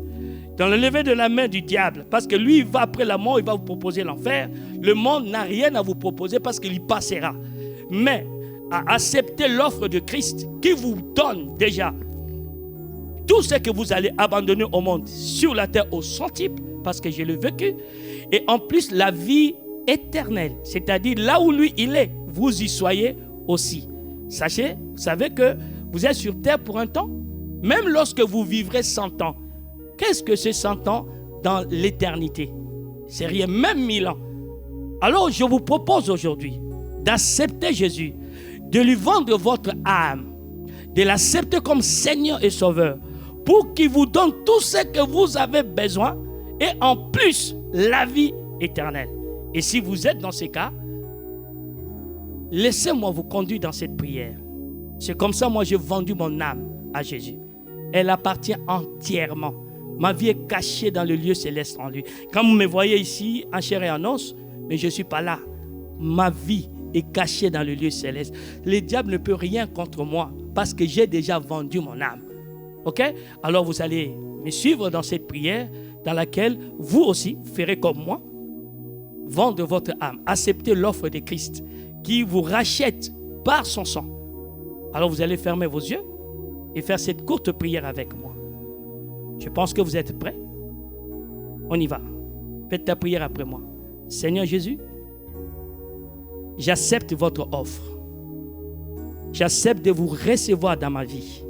S3: dans le lever de la main du diable, parce que lui, il va après la mort, il va vous proposer l'enfer. Le monde n'a rien à vous proposer parce qu'il y passera. Mais à accepter l'offre de Christ qui vous donne déjà tout ce que vous allez abandonner au monde, sur la terre, au centuple, parce que je l'ai vécu, et en plus la vie éternelle, c'est-à-dire là où lui il est, vous y soyez aussi. Sachez, vous savez que vous êtes sur terre pour un temps, même lorsque vous vivrez 100 ans. Qu'est-ce que c'est 100 ans dans l'éternité? C'est rien, même 1000 ans. Alors je vous propose aujourd'hui d'accepter Jésus, de lui vendre votre âme, de l'accepter comme Seigneur et Sauveur, pour qu'il vous donne tout ce que vous avez besoin et en plus la vie éternelle. Et si vous êtes dans ces cas, laissez-moi vous conduire dans cette prière. C'est comme ça, moi, j'ai vendu mon âme à Jésus. Elle appartient entièrement. Ma vie est cachée dans le lieu céleste en lui. Quand vous me voyez ici, en chair et en os, mais je ne suis pas là. Ma vie est cachée dans le lieu céleste. Le diable ne peut rien contre moi parce que j'ai déjà vendu mon âme. Ok? Alors vous allez me suivre dans cette prière dans laquelle vous aussi ferez comme moi. Vendre votre âme. Acceptez l'offre de Christ qui vous rachète par son sang. Alors vous allez fermer vos yeux et faire cette courte prière avec moi. Je pense que vous êtes prêts. On y va. Faites ta prière après moi. Seigneur Jésus, j'accepte votre offre. J'accepte de vous recevoir dans ma vie.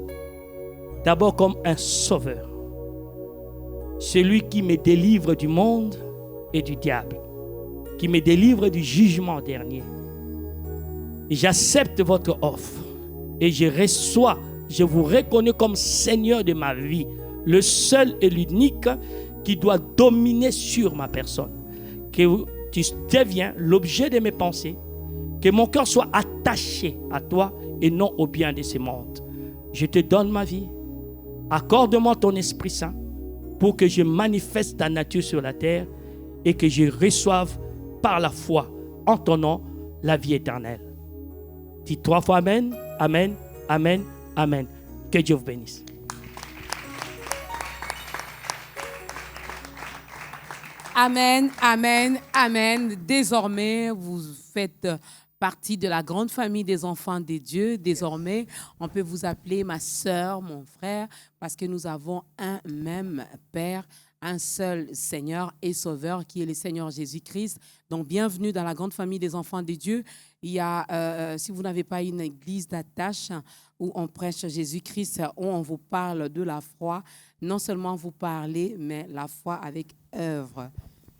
S3: D'abord comme un sauveur. Celui qui me délivre du monde et du diable. Qui me délivre du jugement dernier. J'accepte votre offre. Et je reçois, je vous reconnais comme Seigneur de ma vie. Le seul et l'unique qui doit dominer sur ma personne. Que tu deviens l'objet de mes pensées. Que mon cœur soit attaché à toi et non au bien de ce monde. Je te donne ma vie. Accorde-moi ton Esprit Saint pour que je manifeste ta nature sur la terre et que je reçoive par la foi en ton nom la vie éternelle. Dis 3 fois Amen, Amen, Amen, Amen. Que Dieu vous bénisse.
S1: Amen, amen, amen. Désormais, vous faites partie de la grande famille des enfants de Dieu. Désormais, on peut vous appeler ma sœur, mon frère, parce que nous avons un même Père, un seul Seigneur et Sauveur qui est le Seigneur Jésus-Christ. Donc, bienvenue dans la grande famille des enfants de Dieu. Il y a, si vous n'avez pas une église d'attache où on prêche Jésus-Christ, où on vous parle de la foi, non seulement vous parlez, mais la foi avec œuvre,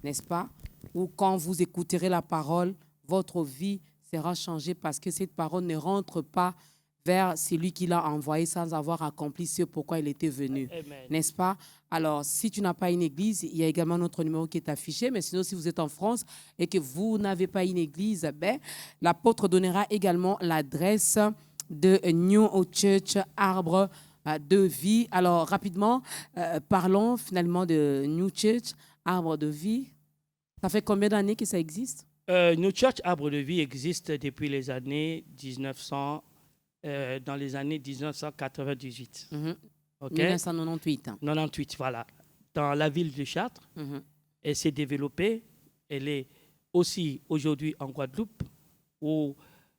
S1: n'est-ce pas? Ou quand vous écouterez la parole, votre vie sera changée parce que cette parole ne rentre pas vers celui qui l'a envoyé sans avoir accompli ce pourquoi il était venu. N'est-ce pas? Alors, si tu n'as pas une église, il y a également notre numéro qui est affiché, mais sinon, si vous êtes en France et que vous n'avez pas une église, ben, l'apôtre donnera également l'adresse de New Church Arbre de Vie. Alors, rapidement, parlons finalement de New Church Arbre de Vie. Ça fait combien d'années que ça existe?
S3: New Church Arbre de Vie existe depuis les années 1900. Dans les années 1998. Okay?
S1: 1998.
S3: 98, voilà. Dans la ville de Chartres, elle s'est développée. Elle est aussi aujourd'hui en Guadeloupe, où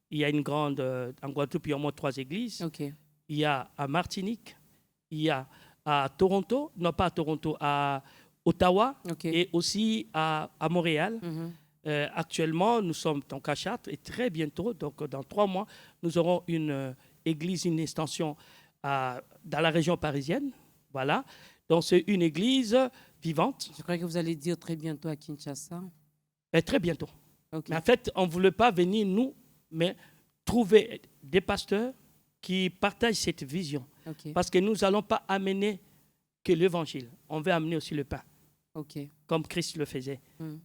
S3: il y a une grande... en Guadeloupe, il y a au moins 3 églises.
S1: Okay.
S3: Il y a à Martinique, il y a à Toronto, non pas à Toronto, à Ottawa, et aussi à Montréal. Actuellement, nous sommes donc à Chartres et très bientôt, donc dans 3 mois, nous aurons une église, une extension dans la région parisienne. Voilà. Donc, c'est une église vivante.
S1: Je crois que vous allez dire très bientôt à Kinshasa.
S3: Et très bientôt. Mais en fait, on ne voulait pas venir, nous, mais trouver des pasteurs qui partagent cette vision. Parce que nous n'allons pas amener que l'évangile. On veut amener aussi le pain. Comme Christ le faisait.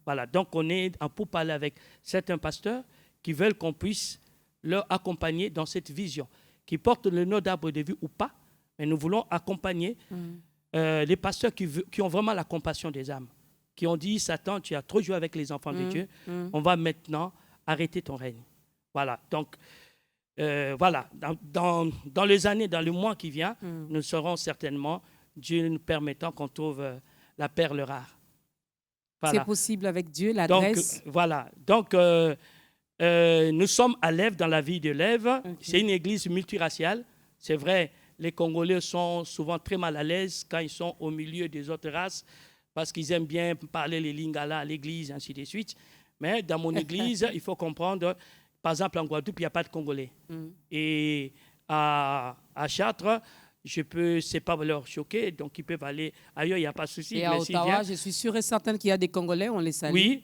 S3: Voilà. Donc, on est en pourparlers avec certains pasteurs qui veulent qu'on puisse leur accompagner dans cette vision, qui portent le nom d'arbre de vie ou pas, mais nous voulons accompagner les pasteurs qui ont vraiment la compassion des âmes, qui ont dit, Satan, tu as trop joué avec les enfants de Dieu, on va maintenant arrêter ton règne. Voilà. Donc, voilà. Dans les années, dans le mois qui vient, nous serons certainement, Dieu nous permettant qu'on trouve la perle rare.
S1: C'est possible avec Dieu,
S3: Donc,
S1: l'adresse.
S3: voilà. Donc, nous sommes à Lève, dans la ville de Lève. Okay. C'est une église multiraciale. C'est vrai, les Congolais sont souvent très mal à l'aise quand ils sont au milieu des autres races parce qu'ils aiment bien parler les lingala à l'église, ainsi de suite. Mais dans mon église, il faut comprendre, par exemple, en Guadeloupe, il n'y a pas de Congolais. Et à Chartres, c'est pas leur choquer, donc ils peuvent aller ailleurs, il n'y a pas de souci.
S1: Et à Ottawa, je suis sûre et certaine qu'il y a des Congolais, on les salue.
S3: Oui,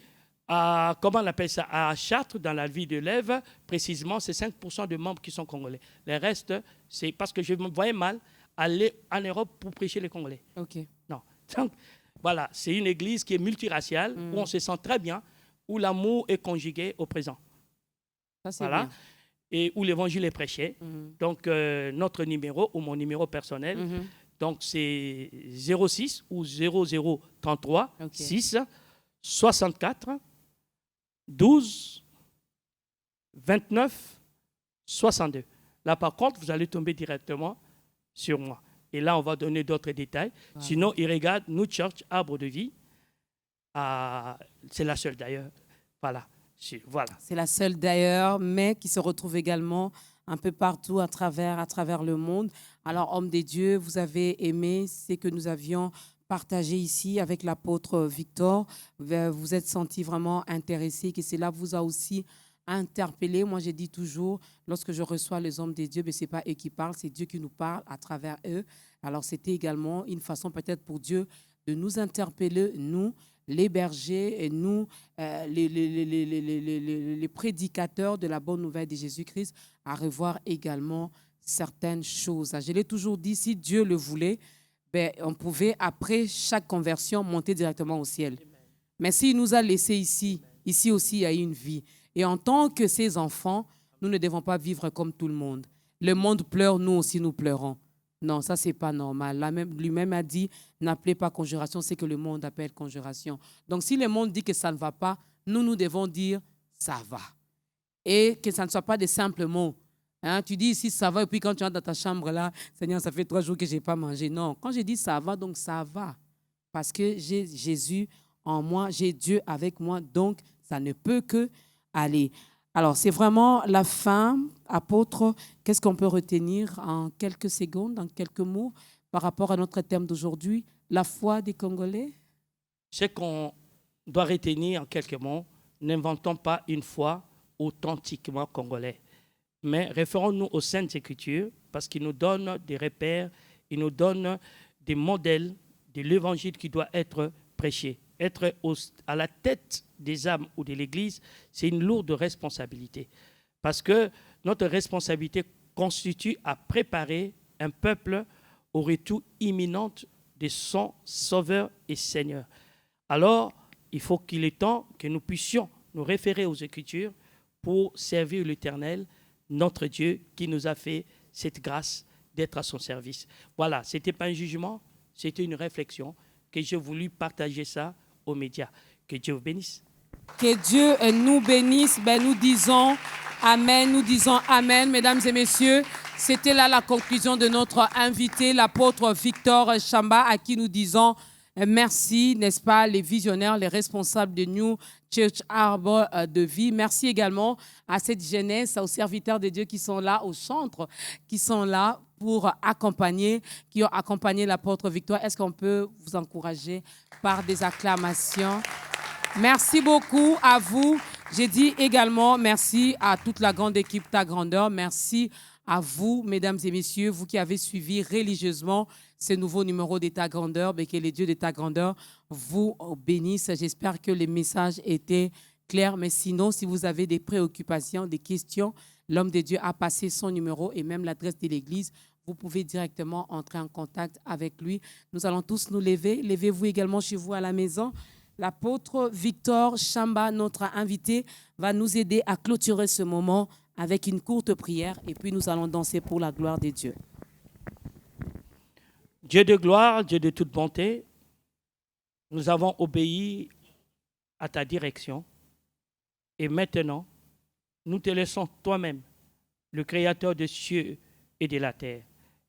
S3: comment on appelle ça? À Chartres, dans la ville de Lève, précisément, c'est 5% de membres qui sont congolais. Le reste, c'est parce que je me voyais mal aller en Europe pour prêcher les Congolais.
S1: OK.
S3: Non. Donc, voilà, c'est une église qui est multiraciale, où on se sent très bien, où l'amour est conjugué au présent.
S1: Ça, c'est bien.
S3: Et où l'évangile est prêché. Donc, notre numéro, ou mon numéro personnel, donc c'est 06 ou 0033 6 64 12 29 62. Là, par contre, vous allez tomber directement sur moi. Et là, on va donner d'autres détails. Voilà. Sinon, il regarde New Church, Arbre de Vie. C'est la seule d'ailleurs. Voilà.
S1: C'est la seule d'ailleurs, mais qui se retrouve également un peu partout à travers le monde. Alors, homme des dieux, vous avez aimé ce que nous avions partagé ici avec l'apôtre Victor. Vous êtes senti vraiment intéressé, que cela vous a aussi interpellé. Moi, j'ai dit toujours, lorsque je reçois les hommes des dieux, ce n'est pas eux qui parlent, c'est Dieu qui nous parle à travers eux. Alors, c'était également une façon peut-être pour Dieu de nous interpeller, nous, les bergers et nous, les prédicateurs de la bonne nouvelle de Jésus-Christ, à revoir également certaines choses. Je l'ai toujours dit, si Dieu le voulait, on pouvait, après chaque conversion, monter directement au ciel. Mais s'il nous a laissés ici aussi, il y a une vie. Et en tant que ses enfants, nous ne devons pas vivre comme tout le monde. Le monde pleure, nous aussi nous pleurons. Non, ça, ce n'est pas normal. Lui-même a dit, n'appelez pas conjuration, c'est que le monde appelle conjuration. Donc, si le monde dit que ça ne va pas, nous devons dire, ça va. Et que ça ne soit pas des simples mots. Hein, tu dis ici, ça va, et puis quand tu entres dans ta chambre, là, Seigneur, ça fait 3 jours que je n'ai pas mangé. Non, quand je dis ça va, donc ça va. Parce que j'ai Jésus en moi, j'ai Dieu avec moi, donc ça ne peut que aller. Alors, c'est vraiment la fin. Apôtre, qu'est-ce qu'on peut retenir en quelques secondes, en quelques mots, par rapport à notre thème d'aujourd'hui, la foi des Congolais?
S3: Ce qu'on doit retenir en quelques mots, n'inventons pas une foi authentiquement congolais, mais référons-nous aux Saintes Écritures, parce qu'ils nous donnent des repères, ils nous donnent des modèles de l'évangile qui doit être prêché. Être à la tête des âmes ou de l'Église, c'est une lourde responsabilité. Parce que notre responsabilité constitue à préparer un peuple au retour imminent de son Sauveur et Seigneur. Alors, il est temps que nous puissions nous référer aux Écritures pour servir l'Éternel, notre Dieu, qui nous a fait cette grâce d'être à son service. Voilà, ce n'était pas un jugement, c'était une réflexion que j'ai voulu partager ça aux médias. Que Dieu vous bénisse.
S1: Que Dieu nous bénisse. Nous disons Amen, nous disons Amen, mesdames et messieurs. C'était là la conclusion de notre invité, l'apôtre Victor Chamba, à qui nous disons merci, n'est-ce pas, les visionnaires, les responsables de New Church Arbre de Vie. Merci également à cette jeunesse, aux serviteurs de Dieu qui sont là, au centre, qui sont là pour accompagner, qui ont accompagné l'apôtre Victor. Est-ce qu'on peut vous encourager par des acclamations? Merci beaucoup à vous. J'ai dit également merci à toute la grande équipe Ta Grandeur. Merci à vous, mesdames et messieurs, vous qui avez suivi religieusement ce nouveau numéro de Ta Grandeur. Que les dieux de Ta Grandeur vous bénissent. J'espère que les messages étaient clairs. Mais sinon, si vous avez des préoccupations, des questions, l'homme de Dieu a passé son numéro et même l'adresse de l'église. Vous pouvez directement entrer en contact avec lui. Nous allons tous nous lever. Levez-vous également chez vous à la maison. L'apôtre Victor Chamba, notre invité, va nous aider à clôturer ce moment avec une courte prière et puis nous allons danser pour la gloire de Dieu.
S3: Dieu de gloire, Dieu de toute bonté, nous avons obéi à ta direction et maintenant, nous te laissons toi-même, le Créateur des cieux et de la terre,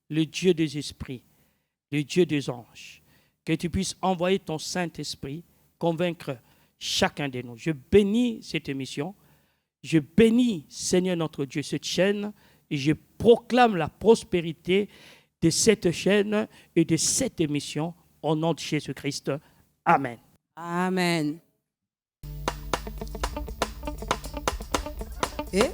S3: le Dieu des esprits, le Dieu des anges, que tu puisses envoyer ton Saint-Esprit, convaincre chacun de nous. Je bénis cette émission. Je bénis, Seigneur notre Dieu, cette chaîne et je proclame la prospérité de cette chaîne et de cette émission au nom de Jésus-Christ. Amen.
S1: Amen.
S4: Et